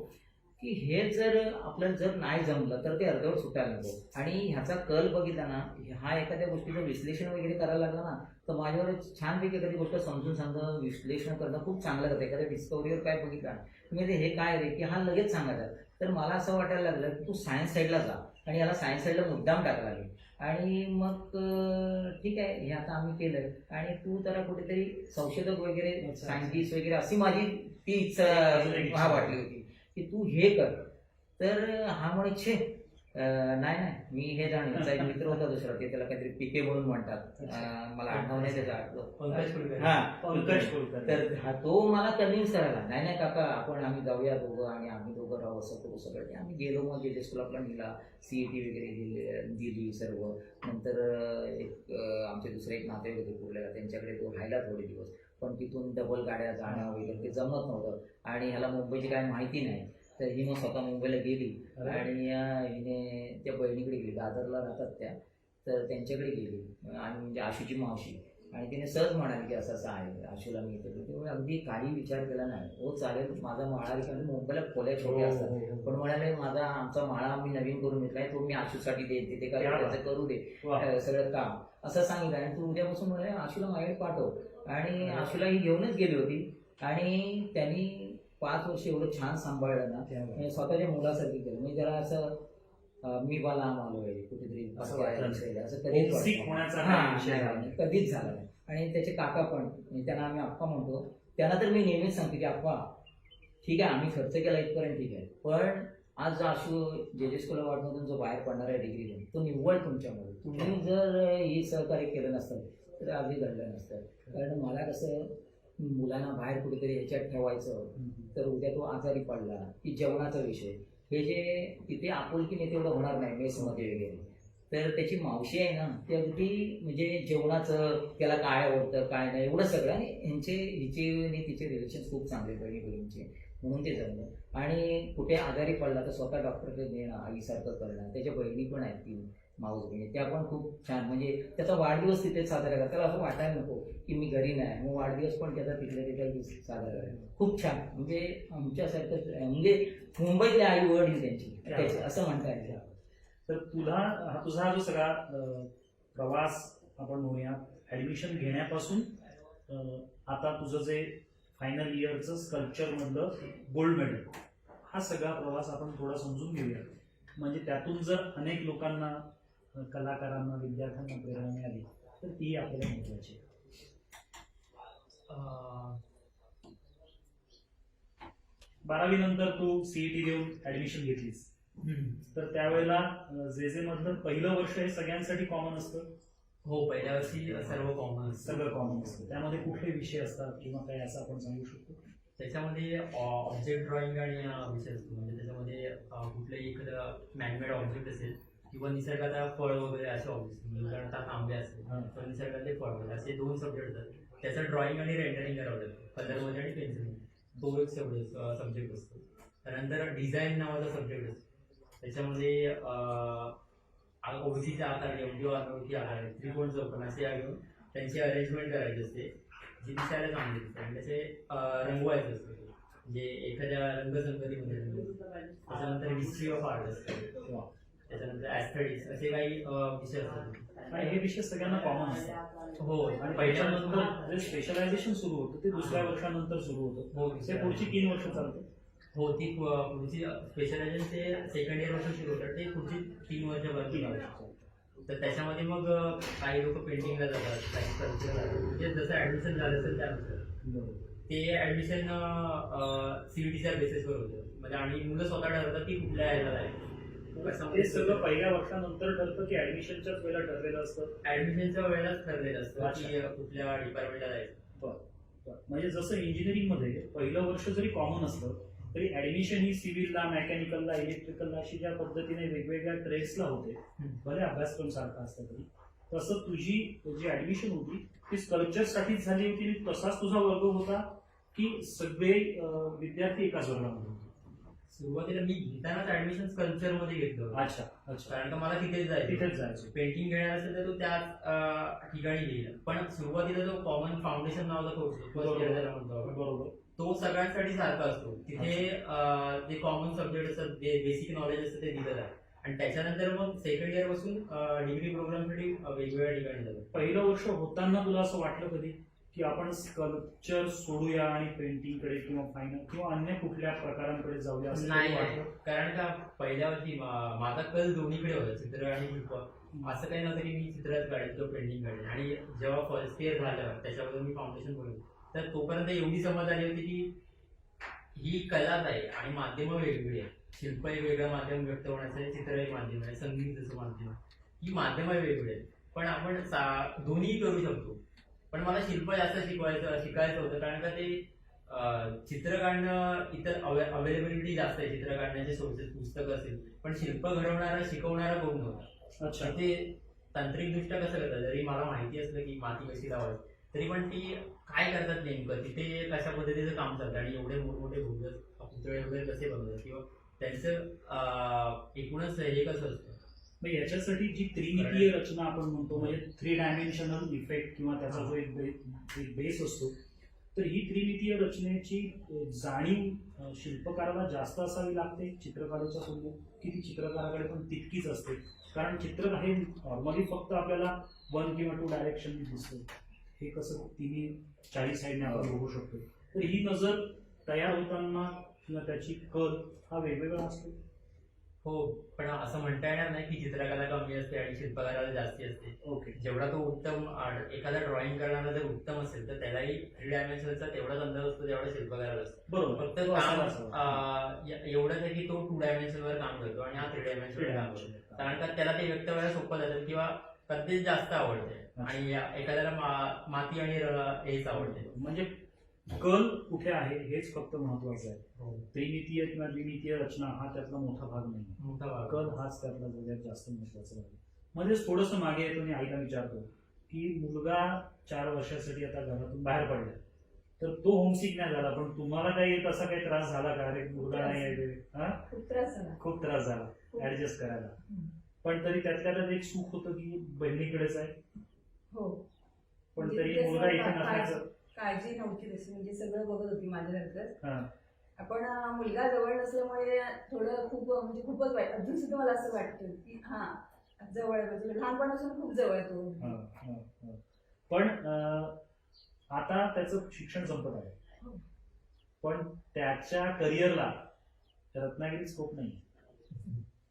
की हे जर आपल्याला जर नाही जमलं तर ते अर्धवट सुटायला नको. आणि ह्याचा कल बघितला ना, हा एखाद्या गोष्टीचं विश्लेषण वगैरे करायला लागला ना, तर माझ्यावर छानपैकी एखादी गोष्ट समजून सांगणं, विश्लेषण करणं खूप चांगलं करतं. एखाद्या डिस्कवरीवर काय बघितलं तुम्ही हे काय रे, की हा लगेच सांगायचा. तर मला असं वाटायला लागलं की तू सायन्स साईडला जा, आणि याला सायन्स साईडला मुद्दाम टाकायला लागेल. आणि मग ठीक आहे, हे आता आम्ही केलं. आणि तू जरा कुठेतरी संशोधक वगैरे, सायंटिस्ट वगैरे अशी माझी ती इच्छा वाटली होती की तू हे कर. तर हा म्हणे छे नाही मी हे जाणं. त्याचा एक मित्र होता दुसरा, ते त्याला काहीतरी पिके म्हणून म्हणतात, मला आठवण नाही त्याचा पंकज कुलकर्णी. तर तो मला कन्व्हिन्स करायला, नाही काका आपण आम्ही जाऊया दोघं आणि आम्ही दोघं राहू, असं करू सगळं. आम्ही गेलो, मग जे स्कूल आपला निघाला, CET वगैरे दिली सर्व. नंतर एक आमचे दुसरे एक नाते होते पुरलेला, त्यांच्याकडे तो राहिला थोडे दिवस. पण तिथून डबल गाड्या जाणं वगैरे ते जमत नव्हतं, आणि ह्याला मुंबईची काय माहिती नाही. तर ही मग स्वतः मुंबईला गेली आणि हिने त्या बहिणीकडे गेली, दादरला राहतात त्या, तर त्यांच्याकडे गेली. आणि म्हणजे आशूची मावशी. आणि तिने सहज म्हणाली की असं असं आहे, आशूला मी येतो. त्यामुळे अगदी काही विचार केला नाही. हो चालेल, माझा माळा रिकामी, मुंबईला खोल्या छोट्या असतात, पण म्हणाले आमचा माळा मी नवीन करून घेतलाय, तो मी आशूसाठी देईन, तिथे काय त्याचं करू दे सगळं काम, असं सांगितलं. आणि तू उद्यापासून म्हणाले आशूला माझ्याकडे पाठव. आणि आशूला ही घेऊनच गेली होती. आणि त्यांनी 5 वर्ष एवढं छान सांभाळलं ना, म्हणजे स्वतःच्या मुलासारखी केलं. म्हणजे जरा असं मी बाला आलोय कुठेतरी असं कधीच झालं नाही. आणि त्याचे काका पण, त्यांना आम्ही आप्पा म्हणतो, त्यांना तर मी नेहमीच सांगते की आप्पा ठीक आहे, आम्ही खर्च केला इथपर्यंत ठीक आहे, पण आज आशू जे स्कूल अवॉर्डमधून जो बाहेर पडणारा डिग्री घेऊन तो निव्वळ तुमच्यामुळे. तुम्ही जर ही सहकार्य केलं नसतं तर आधी घडलं नसतं. कारण मला कसं मुलांना बाहेर कुठेतरी ह्याच्यात ठेवायचं, तर उद्या तो आजारी पडला की जेवणाचा विषय हे जे तिथे आपुलकीने तेवढं होणार नाही मेसमध्ये वगैरे. तर त्याची मावशी आहे ना ती अगदी म्हणजे जेवणाचं त्याला काय आवडतं काय नाही एवढं सगळं. आणि हिचे आणि तिचे रिलेशन खूप चांगले बहिणीचे, म्हणून ते जमलं. आणि कुठे आजारी पडला तर स्वतः डॉक्टरकडे नेणं, आईसारखं करणं. त्याच्या बहिणी पण आहेत, ती माऊस बहिणी, त्या पण खूप छान. म्हणजे त्याचा वाढदिवस तिथेच साजरा करतात. त्याला असं वाटायला नको की मी घरी नाही, मग वाढदिवस पण त्याचा तिथल्या तिथे साजरा करायचा. खूप छान. म्हणजे आमच्यासारखं म्हणजे मुंबईतले आई वडील त्यांची असं म्हणता येईल. तर तुझा हा जो सगळा प्रवास आपण म्हणूया ऍडमिशन घेण्यापासून आता तुझं जे फायनल इयरचं स्कल्पचर मधलं गोल्ड मेडल, हा सगळा प्रवास आपण थोडा समजून घेऊया. म्हणजे त्यातून जर अनेक लोकांना, कलाकारांना, विद्यार्थ्यांना प्रेरणा मिळाली तर ती आपल्याला महत्वाची आहे. 12वी नंतर तू सीईटी देऊन ऍडमिशन घेतलीस, तर त्यावेळेला जे जे मधलं पहिलं वर्ष हे सगळ्यांसाठी कॉमन असतं. हो, पहिल्या वर्षी सर्व कॉमन सगळं कॉमन असतं. त्यामध्ये कुठले विषय असतात किंवा काय असं आपण सांगू शकतो? त्याच्यामध्ये ऑब्जेक्ट ड्रॉइंग आणि विषय असतो. म्हणजे त्याच्यामध्ये कुठलंही एखादं मॅनमेड ऑब्जेक्ट असेल किंवा निसर्गाचा फळ वगैरे असे ऑब्जेक्ट, निसर्गात आंबे असेल किंवा निसर्गातले फळ वगैरे असे 2 सब्जेक्ट असतात. त्याचं ड्रॉइंग आणि रेंडरिंग करावं लागतं, कलरमध्ये आणि पेन्सिलमध्ये. तो एक सब्जेक्ट असतो. त्यानंतर डिझाईन नावाचा सब्जेक्ट असतो. त्याच्यामध्ये ओबीसीचे आकार घेऊन किंवा अनोळखी आकार, त्रिकोण चौकोन असे घेऊन त्यांची अरेंजमेंट करायची असते, जी दिसायला चांगली दिसते. आणि त्याचे रंगवायचं असतं, म्हणजे एखाद्या रंगसंगतीमध्ये त्याच्यानंतर हिस्ट्री ऑफ आर्ट असतं, त्याच्यानंतर ॲस्थेटिक्स असे काही विषय असतात. आणि हे विषय सगळ्यांना कॉमन असतात. हो, आणि पहिल्यानंतर जे स्पेशलायझेशन सुरू होतं ते दुसऱ्या वर्षानंतर सुरू होतं. हो, ते पुढची 3 वर्ष चालतं. हो, ती पुढची स्पेशलायझेशन ते सेकंड इयर पासून सुरू होतं, ते पुढची 3 वर्षापर्यंत लागतं. तर त्याच्यामध्ये मग काही लोक पेंटिंगला जातात, काही स्कल्पचरला जातात. म्हणजे जसं ॲडमिशन झालं असेल त्यानुसार ते ॲडमिशन सीईटीच्या बेसिसवर होतं. म्हणजे आणि मुलं स्वतः ठरवतात की कुठल्या यायला जायचं. ते सगळं पहिल्या वर्षानंतर ठरतं की ऍडमिशनच्याच वेळेला ठरलेलं असतं? ऍडमिशनच्या वेळेलाच ठरलेलं असतं की कुठल्या डिपार्टमेंटला जायचं. म्हणजे जसं इंजिनिअरिंग मध्ये पहिलं वर्ष जरी कॉमन असलं तरी ऍडमिशन ही सिव्हिलला, मेकॅनिकलला, इलेक्ट्रिकलला अशी ज्या पद्धतीने वेगवेगळ्या ट्रेड्सला होते, भले अभ्यासक्रम सारखा असता तरी, तसं तुझी जी ऍडमिशन होती ती स्कल्पचरसाठीच झाली होती. तसाच तुझा वर्ग होता की सगळे विद्यार्थी एकाच वर्गामध्ये? सुरुवातीला मी घेतानाच ऍडमिशन स्कल्पचर मध्ये घेतलं. अच्छा अच्छा. कारण का मला तिथेच जायचं. पेंटिंग घेणार असेल तर तो त्याच ठिकाणी घेईल. पण सुरुवातीला जो कॉमन फाउंडेशन नावाचा कोर्स फर्स्ट इयर ज्याला म्हणतो आपण, बरोबर, तो सगळ्यांसाठी सारखा असतो. तिथे जे कॉमन सब्जेक्ट असतात, जे बेसिक नॉलेज असतं ते दिलं जातं. आणि त्याच्यानंतर मग सेकंड इयर पासून डिग्री प्रोग्रामसाठी वेगवेगळ्या ठिकाणी जातात. पहिलं वर्ष होताना तुला असं वाटलं कधी की आपण स्कल्पचर सोडूया आणि पेंटिंगकडे किंवा फायनल किंवा अन्य कुठल्या प्रकारांकडे जाऊया? नाही, कारण का पहिल्या वर्षी माझा कल दोन्हीकडे होता, चित्र आणि शिल्प. असं काही नव्हतं की मी चित्रच काढेल किंवा पेंटिंग काढेल. आणि जेव्हा फर्स्ट इयर झालं त्याच्याबरोबर मी फाउंडेशन बोललो, तर तोपर्यंत एवढी समज आली होती की ही कलाच आहे आणि माध्यम वेगवेगळी आहे. शिल्प एक वेगळं माध्यम व्यक्त होण्याचं आहे, चित्र एक माध्यम आहे, संगीत जसं माध्यम आहे, ही माध्यम वेगवेगळी आहे. पण आपण दोन्ही करू शकतो. पण मला शिल्प जास्त शिकायचं होतं, कारण का ते चित्र काढणं इतर अवेलेबिलिटी जास्त आहे. चित्र काढण्याचे सोर्सेस पुस्तकं असेल, पण शिल्प घडवणारा शिकवणारा कोण नव्हता. अच्छा. ते तांत्रिकदृष्ट्या कसं करतात, जरी मला माहिती असलं की माती कशी लावायची, तरी पण ती काय करतात नेमकं, तिथे कशा पद्धतीचं काम चालतं आणि एवढे मोठमोठे पुतळे वगैरे कसे बनवतात किंवा त्यांचं एकूणच हे कसं असतं. मग याच्यासाठी जी त्रिमितीय रचना आपण म्हणतो, म्हणजे 3 डायमेन्शनल इफेक्ट किंवा त्याचा जो एक बेस असतो, तर ही त्रिमितीय रचनेची जाणीव शिल्पकाराला जास्त असावी लागते चित्रकाराच्या तुलनेत, की ती चित्रकाराकडे पण तितकीच असते? कारण चित्र हे नॉर्मली फक्त आपल्याला 1 किंवा 2 डायरेक्शन दिसतं, हे कसं तिन्ही 4 साईडने आपण बघू शकतो. तर ही नजर तयार होताना किंवा त्याची कल हा वेगवेगळा असतो. हो, पण असं म्हणता येणार नाही की चित्रकला कमी असते आणि शिल्पकला जास्ती असते. ओके. जेवढा तो उत्तम एखादा ड्रॉइंग करणारा जर उत्तम असेल तर त्यालाही 3 डायमेन्शनचा तेवढाच अंदाज असतो जेवढा शिल्पकलेला असतो. बरोबर. फक्त तो काम असायला असावा. एवढंच आहे की तो 2 डायमेन्शन वर काम करतो आणि हा 3 डायमेन्शन वर काम करतो. कारण का त्याला ते व्यक्त व्हायला सोपं जातं किंवा कधीच जास्त आवडते आणि एखाद्याला माती आणि हेच आवडते. म्हणजे कल कुठे आहे हेच फक्त महत्वाचं आहे. हो. त्रिमितीय किंवा द्विमितीय रचना हा त्यातला मोठा भाग नाही. मोठा भाग. कल हाच त्यातला सगळ्यात जास्त महत्वाचा भाग आहे. म्हणजेच थोडस मागे येतो आणि आईला विचारतो की मुलगा 4 वर्षासाठी आता घरातून बाहेर पडला तर तो होमसिक नाही झाला, पण तुम्हाला काही तसा काही त्रास झाला का? अरे मुलगा नाही आहे ते. हा? खूप त्रास झाला. खूप त्रास झाला ऍडजस्ट करायला. हम्म. पण तरी त्यातल्या त्यात एक सुख होतं की बहिणीकडेच आहे. हो. पण म्हणजे तरी तिथे मुलगा असं इथे नसल्याचं. काळजी नव्हती तशी, म्हणजे सगळं बघत होती माझ्यानंतर. हा. आपण मुलगा जवळ नसल्यामुळे थोडं खूप म्हणजे खूपच वाईट, अजून सुद्धा मला असं वाटतं की हा जवळ आहे, म्हणजे लहानपणापासून खूप जवळ आहे तो. हा, हा, हा. पण आता त्याचं शिक्षण संपत आहे, हो. पण त्याच्या करिअरला रत्नागिरीत स्कोप नाही.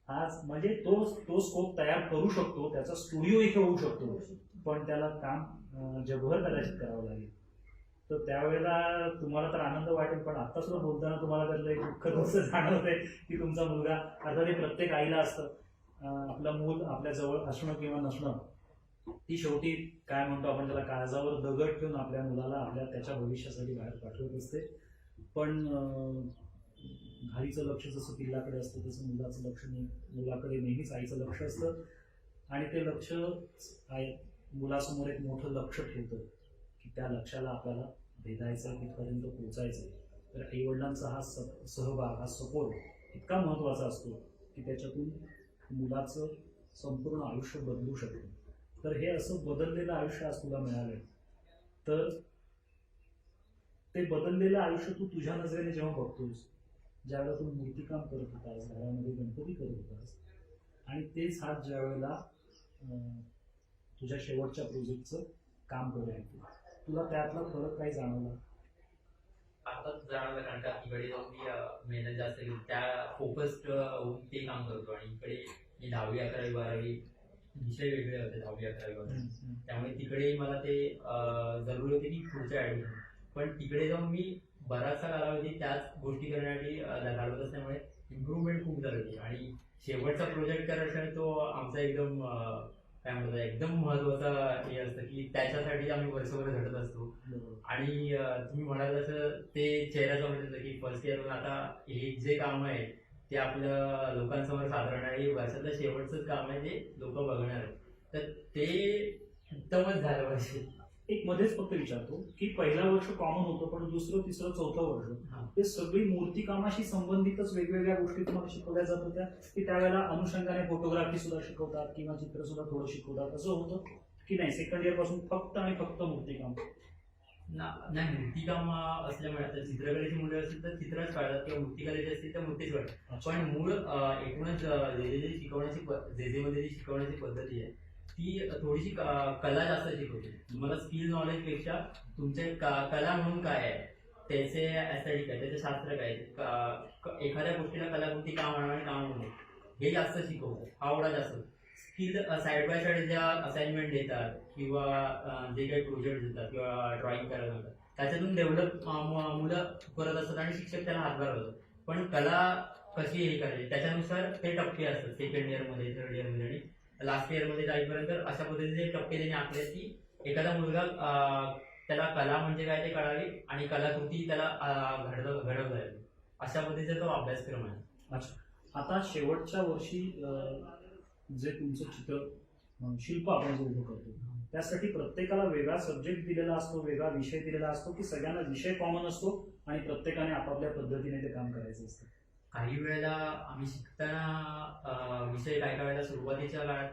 आज म्हणजे तो स्कोप तयार करू शकतो, त्याचा स्टुडिओ इथे होऊ शकतो, पण त्याला काम जगभर कदाचित करावं लागेल. तर त्यावेळेला तुम्हाला तर आनंद वाटेल, पण आता सुद्धा बोलताना तुम्हाला त्यातलं एक दुःख असं जाणवतंय की तुमचा मुलगा, अर्थात हे प्रत्येक आईला असतं, आपलं मूल आपल्या जवळ असणं किंवा नसणं ती शेवटी काय म्हणतो आपण त्याला काळजावर दगड ठेवून आपल्या मुलाला त्याच्या भविष्यासाठी बाहेर पाठवत असते. पण घालीचं लक्ष जसं पिल्लाकडे असतं तसं मुलाचं लक्ष मुलाकडे नेहमीच आईचं लक्ष असतं आणि ते लक्ष मुलासमोर एक मोठं लक्ष ठेवतं की त्या लक्ष्याला आपल्याला भेदायचं, तिथपर्यंत पोचायचं. तर आईवडिलांचा हा सहभाग, हा सपोर्ट इतका महत्त्वाचा असतो की त्याच्यातून मुलाचं संपूर्ण आयुष्य बदलू शकतं. तर हे असं बदललेलं आयुष्य आज तुला मिळालंय, तर ते बदललेलं आयुष्य तू तुझ्या नजरेने जेव्हा बघतोस, ज्यावेळेला तू मूर्तिकाम करत होतास, घरामध्ये गणपती करत होतास, आणि तेच हात ज्या वेळेला तुझ्या शेवटच्या प्रोजेक्टचं काम करत होतो, तुला त्यातला फरक काही जाणवला? आता जाणवलं, कारण का इकडे जाऊन मी मेहनत जास्त केली, त्या फोकस्ड ते काम करतो आणि इकडे मी 10वी 11वी 12वी विषय वेगळे होते 10वी 11वी 12वी, त्यामुळे तिकडे मला ते जरुरी होते की पुढच्या ऍडमिशन. पण तिकडे जाऊन मी बराचसा कालावधी त्याच गोष्टी करण्यासाठी घालवत असल्यामुळे इम्प्रूव्हमेंट खूप झाली. आणि शेवटचा प्रोजेक्ट करायचा तो आमचा एकदम काय म्हणतात एकदम महत्वाचा हे असतं की त्याच्यासाठी आम्ही वर्षभर झटत असतो. आणि तुम्ही म्हणाल तसं ते चेहऱ्याचं म्हणत की फर्स्ट इयरवर आता हे जे काम आहे ते आपल्या लोकांसमोर साधारण आहे, वर्षातलं शेवटचंच काम आहे, ते लोक बघणार आहेत, तर ते उत्तमच झालं पाहिजे. एक मध्येच फक्त विचारतो की पहिलं वर्ष कॉमन होतं, पण दुसरं तिसरं चौथं वर्ष ते सगळी मूर्तिकामाशी संबंधितच वेगवेगळ्या गोष्टी तुम्हाला शिकवल्या जात होत्या की त्यावेळेला अनुषंगाने फोटोग्राफी सुद्धा शिकवतात किंवा चित्र सुद्धा थोडं शिकवतात, असं होतं की नाही सेकंड इयर पासून फक्त आणि फक्त मूर्तिकाम? नाही, मूर्तिकाम असल्यामुळे आता चित्रकलेची मुलं असतील तर चित्रच काढतात किंवा मूर्तिकलेची असतील तर मूर्तीच काढतात. पण मूळ एकूणच जे शिकवण्याची मध्ये जी शिकवण्याची पद्धती आहे ती थोडीशी कला जास्त शिकवते. तुम्हाला स्किल नॉलेज पेक्षा तुमचे कला म्हणून काय आहे, त्याचे ॲस्थेटिक आहे, त्याचे शास्त्र काय आहे, एखाद्या गोष्टीला कलाकृती का म्हणा आणि का म्हणून हे जास्त शिकवतं. हा एवढा जास्त स्किल साईड बाय साईड ज्या असाइनमेंट देतात किंवा जे काही प्रोजेक्ट देतात किंवा ड्रॉइंग करायला देतात त्याच्यातून डेव्हलप मुलं करत असतात आणि शिक्षक त्याला हातभार होतात. पण कला कशी हे करायची त्याच्यानुसार ते टप्पे असतात, सेकंड इयरमध्ये, थर्ड इयरमध्ये आणि लास्ट इयरमध्ये जाईपर्यंत अशा पद्धतीचे टप्पे त्यांनी आखले की एखादा मुलगा त्याला कला म्हणजे काय ते कळावी आणि कलाकृती त्याला घडवता येईल, अशा पद्धतीचा तो अभ्यासक्रम आहे. अच्छा, आता शेवटच्या वर्षी जे तुमचं चित्र शिल्प आपण जे उभं करतो त्यासाठी प्रत्येकाला वेगळा सब्जेक्ट दिलेला असतो, वेगळा विषय दिलेला असतो की सगळ्यांना विषय कॉमन असतो आणि प्रत्येकाने आपापल्या पद्धतीने ते काम करायचं असतं? काही वेळेला आम्ही शिकताना विषय काय वेळेला सुरुवातीच्या काळात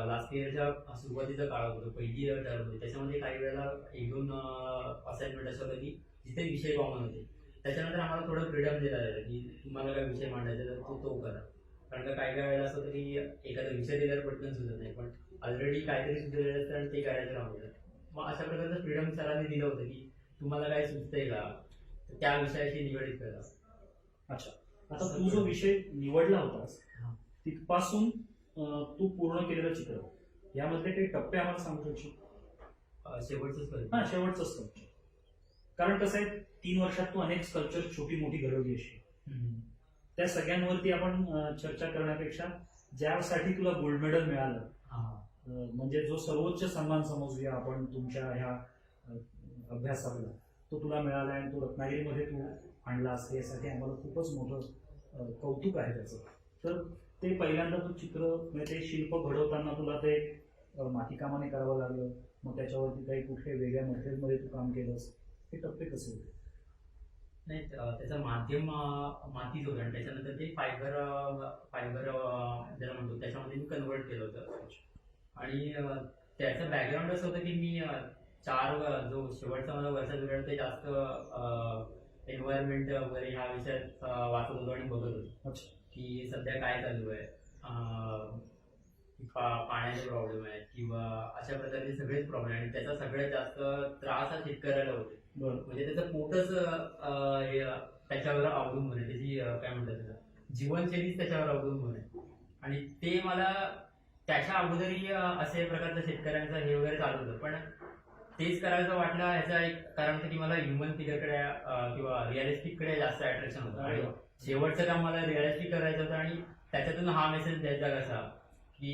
लास्ट इयरच्या सुरुवातीचा काळ होतो, पहिली इयर टर्म होती, त्याच्यामध्ये काही वेळेला 1-2 असाइनमेंट असं होतं की जिथे विषय कॉमन होते. त्याच्यानंतर आम्हाला थोडं फ्रीडम दिला जातं की तुम्हाला काय विषय मांडायचा तर तो करा. कारण का काही वेळेला असं होतं की एखादा विषय दिल्यावर पटकन सुचत नाही, पण ऑलरेडी काहीतरी सुचलेलं असतं आणि ते करायचं राहून जातं. मग अशा प्रकारचं फ्रीडम सरांनी दिलं होतं की तुम्हाला काय सुचतंय का त्या विषयाशी निगडीत करा. अच्छा, आता तू जो विषय निवडला होतास हा. तिथपासून तू पूर्ण केलेलं चित्र यामधले काही टप्पे आम्हाला सांगू शकशील? शेवटच हा, शेवटचं स्कल्पचर. कारण कसं आहे, 3 वर्षात तू अनेक स्कल्पचर छोटी मोठी घडवली अशी, त्या सगळ्यांवरती आपण चर्चा करण्यापेक्षा ज्यासाठी तुला गोल्ड मेडल मिळालं, म्हणजे जो सर्वोच्च सन्मान समजूया आपण तुमच्या ह्या अभ्यासाला, तो तुला मिळाला आणि तो रत्नागिरीमध्ये तू आणलास, यासाठी आम्हाला खूपच मोठं कौतुक आहे त्याचं. तर ते पहिल्यांदा तू चित्र म्हणजे ते शिल्प घडवताना तुला ते मातीकामाने करावं लागलं, मग त्याच्यावरती काही कुठे वेगळ्या मटेरियलमध्ये तू काम केलंस, हे टप्पे कसे होते? नाही, त्याचं माध्यम मातीच होतं आणि त्याच्यानंतर ते फायबर ज्याला म्हणतो त्याच्यामध्ये मी कन्वर्ट केलं होतं. आणि त्याचं बॅकग्राऊंड असं होतं की मी जो शेवटचा मला वर्षात वेळ ते जास्त एन्व्हायरमेंट वगैरे ह्या विषयात वाचत होतो आणि बघत होतो की सध्या काय चालू आहे, पाण्याचे प्रॉब्लेम आहेत किंवा अशा प्रकारचे सगळेच प्रॉब्लेम, आणि त्याचा सगळ्यात जास्त त्रास हा शेतकऱ्याला होतो. म्हणजे त्याचं पोटच त्याच्यावर अवलंबून आहे, त्याची काय म्हणतात त्याचं जीवनशैलीच त्याच्यावर अवलंबून आहे. आणि ते मला त्याच्या अगोदरही असे प्रकारचं शेतकऱ्यांचं हे वगैरे चालू होतं, पण तेच करायचं वाटलं ह्याचा एक कारण होतं की मला ह्युमन फिगरकडे किंवा रिअलिस्टिककडे जास्त अट्रॅक्शन होतं. आणि शेवटचं काम मला रिअलिस्टिक करायचं होतं आणि त्याच्यातून हा मेसेज द्यायचा कसा की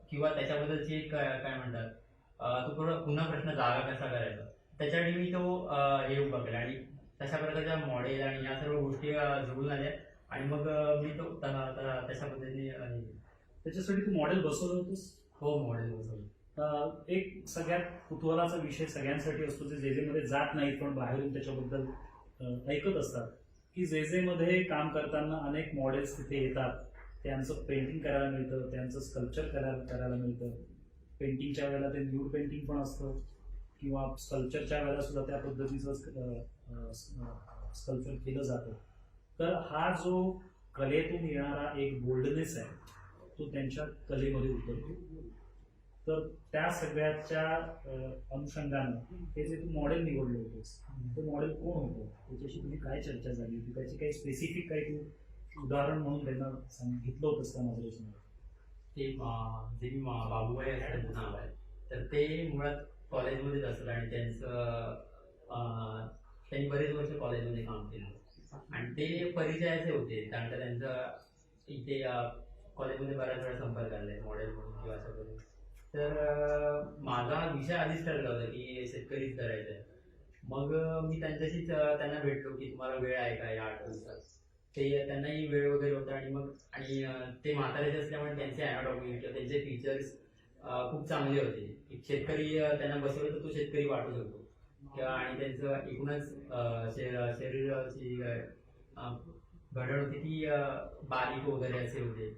किंवा त्याच्याबद्दलची एक काय म्हणतात तो पुन्हा प्रश्न जागा कसा करायचा, त्याच्यासाठी मी तो हे उभा केला. आणि तशा प्रकारच्या मॉडेल आणि या सर्व गोष्टी जुळून आल्या आणि मग मी तो तशा पद्धतीने त्याच्यासाठी तू मॉडेल बसवलं होतंस? हो, मॉडेल बसवलं. एक सगळ्यात कुतूहलाचा विषय सगळ्यांसाठी असतो, जे जे मध्ये जात नाहीत पण बाहेरून त्याच्याबद्दल ऐकत असतात, की जे मध्ये काम करताना अनेक मॉडेल्स तिथे येतात, त्यांचं पेंटिंग करायला मिळतं, त्यांचं स्कल्पचर करायला मिळतं. पेंटिंगच्या वेळेला ते न्यूड पेंटिंग पण असतं किंवा स्कल्पचरच्या वेळेला सुद्धा त्या पद्धतीचं स्कल्पचर केलं जातं. तर हा जो कलेतून येणारा एक बोल्डनेस आहे तो त्यांच्या कलेमध्ये उतरतो. तर त्या सगळ्याच्या अनुषंगानं हे जे तू मॉडेल निवडलं होतंस, ते मॉडेल कोण होतं, त्याच्याशी तुझी काय चर्चा झाली होती, त्याची काही स्पेसिफिक काही तू उदाहरण म्हणून त्यांना सांगितलं होतंस का नजरेसमोर? ते जे बाबूबाई असं नाव आहे, तर ते मुळात कॉलेजमध्येच असतात आणि त्यांनी बरेच वर्ष कॉलेजमध्ये काम केलं आणि ते परिचयाचे होते. त्यानंतर त्यांचं इथे कॉलेजमध्ये बऱ्याच वेळा संपर्क आलाय मॉडेल म्हणून किंवा असं करून. तर माझा विषय आधीच ठरला होता की शेतकरीच करायचं आहे. मग मी त्यांना भेटलो की तुम्हाला वेळ आहे का या 8 दिवसात. ते त्यांनाही वेळ वगैरे होता आणि ते म्हातारेचे असल्यामुळे त्यांचे अॅनाटॉमी किंवा त्यांचे फीचर्स खूप चांगले होते. एक शेतकरी त्यांना बसवलं तर तो शेतकरी वाटू शकतो किंवा आणि त्यांचं एकूणच शरीराची घडण होती ती बारीक वगैरे असे होते.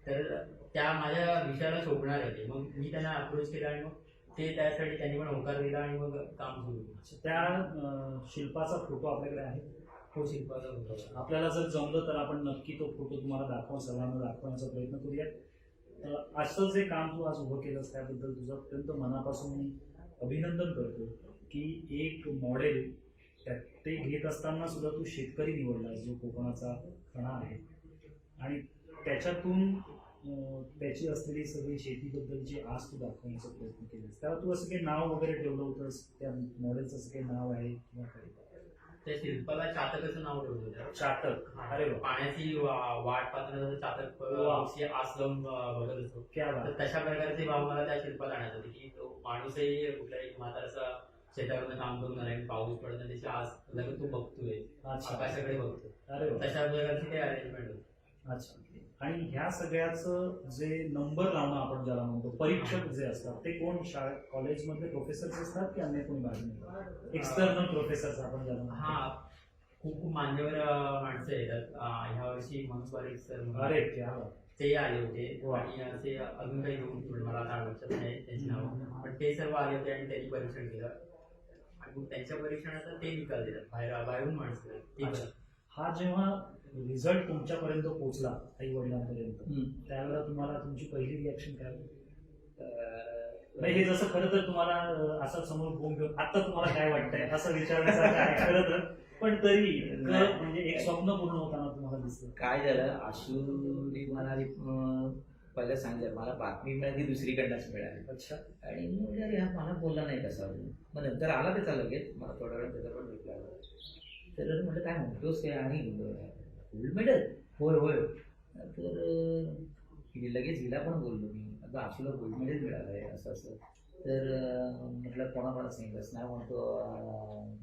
तर त्या माझ्या विषयाला शोभणार होते. मग मी त्यांना अप्रोच केला आणि मग ते त्यासाठी त्यांनी पण होकार दिला आणि मग काम सुरू केलं. त्या शिल्पाचा फोटो आपल्याकडे आहे? हो, शिल्पाचा होता. आपल्याला जर जमलं तर आपण नक्की तो फोटो तुम्हाला सर्वांना दाखवण्याचा प्रयत्न करूयात. असं जे काम तू आज उभं केलंस त्याबद्दल तुझं अत्यंत मनापासून मी अभिनंदन करतो की एक मॉडेल ते घेत असताना सुद्धा तू शेतकरी निवडलास, जो कोकणाचा कणा आहे, आणि त्याच्यातून त्याची असलेली सगळी शेतीबद्दलची आस तू दाखवण्याचा प्रयत्न केलास. त्याला तू असं काही नाव वगैरे ठेवलं होतंस, त्या मॉडेलचं असं काही नाव आहे किंवा काही? त्या शिल्पाला चातकाचं नाव ठेवलं होतं. चातक? अरे वा. पाण्याची वाट पाहताना चातक आस लावून बघत असतो. क्या बात. तर तशा प्रकारचे भाव मला त्या शिल्पात आणायचं होते की तो माणूसही कुठल्याही म्हाताराचा शेतावरनं काम करून आला आणि पाऊस पडत नाही त्याची आस लगेच तो बघतोय, आकाशाकडे बघतो. अरे वा. तशा प्रकारची काही अरेंजमेंट होती. अच्छा. आणि ह्या सगळ्याचं जे नंबर लावणं आपण ज्याला म्हणतो, परीक्षक जे असतात ते कोण कॉलेजमधले प्रोफेसर्स असतात की अन्य कोणी बाजूने एक्सटर्नल प्रोफेसर्स आपण ज्याला म्हणतो? हा, खूप मान्यवर माणसं येतात. ह्या वर्षी मनोज पारीख सर अरे क्या ते आले होते आणि असे अजून काही दोन मला आता लक्षात नाही त्यांची नाव, पण ते सर्व आले होते आणि त्यांनी परीक्षण केलं आणि मग त्यांच्या परीक्षणाचा ते निकाल दिला. बाहेरून माणसं. हा जेव्हा रिझल्ट तुमच्यापर्यंत पोहोचला आई वडिलांपर्यंत, त्यावेळेला तुम्हाला तुमची पहिली रिॲक्शन काय होती? हे जसं खरं तर तुम्हाला असं समोर फोन घेऊन आता तुम्हाला काय वाटतंय असं विचारण्यासारखं आहे खरं तर, पण तरी म्हणजे एक स्वप्न पूर्ण होताना तुम्हाला होताना दिसलं. काय झालं, आशुने मला पहिलं सांगितलं, मला बातमी मिळाली दुसरीकडनंच मिळाली. अच्छा. आणि मी म्हटलं अरे हा मला बोलला नाही कसा. मग नंतर आला त्याचा लगेच, मला थोड्या वेळात त्याचा पण रिप्लाय आला. तर म्हटलं काय म्हणतोस काय, आणि गोल्ड मेडल, होय होय. तर लगेच हिला पण बोललो मी, आता आशूला गोल्ड मेडल मिळालं आहे असं असं. तर म्हटलं कोणाला सांगितलंस, नाही म्हणतो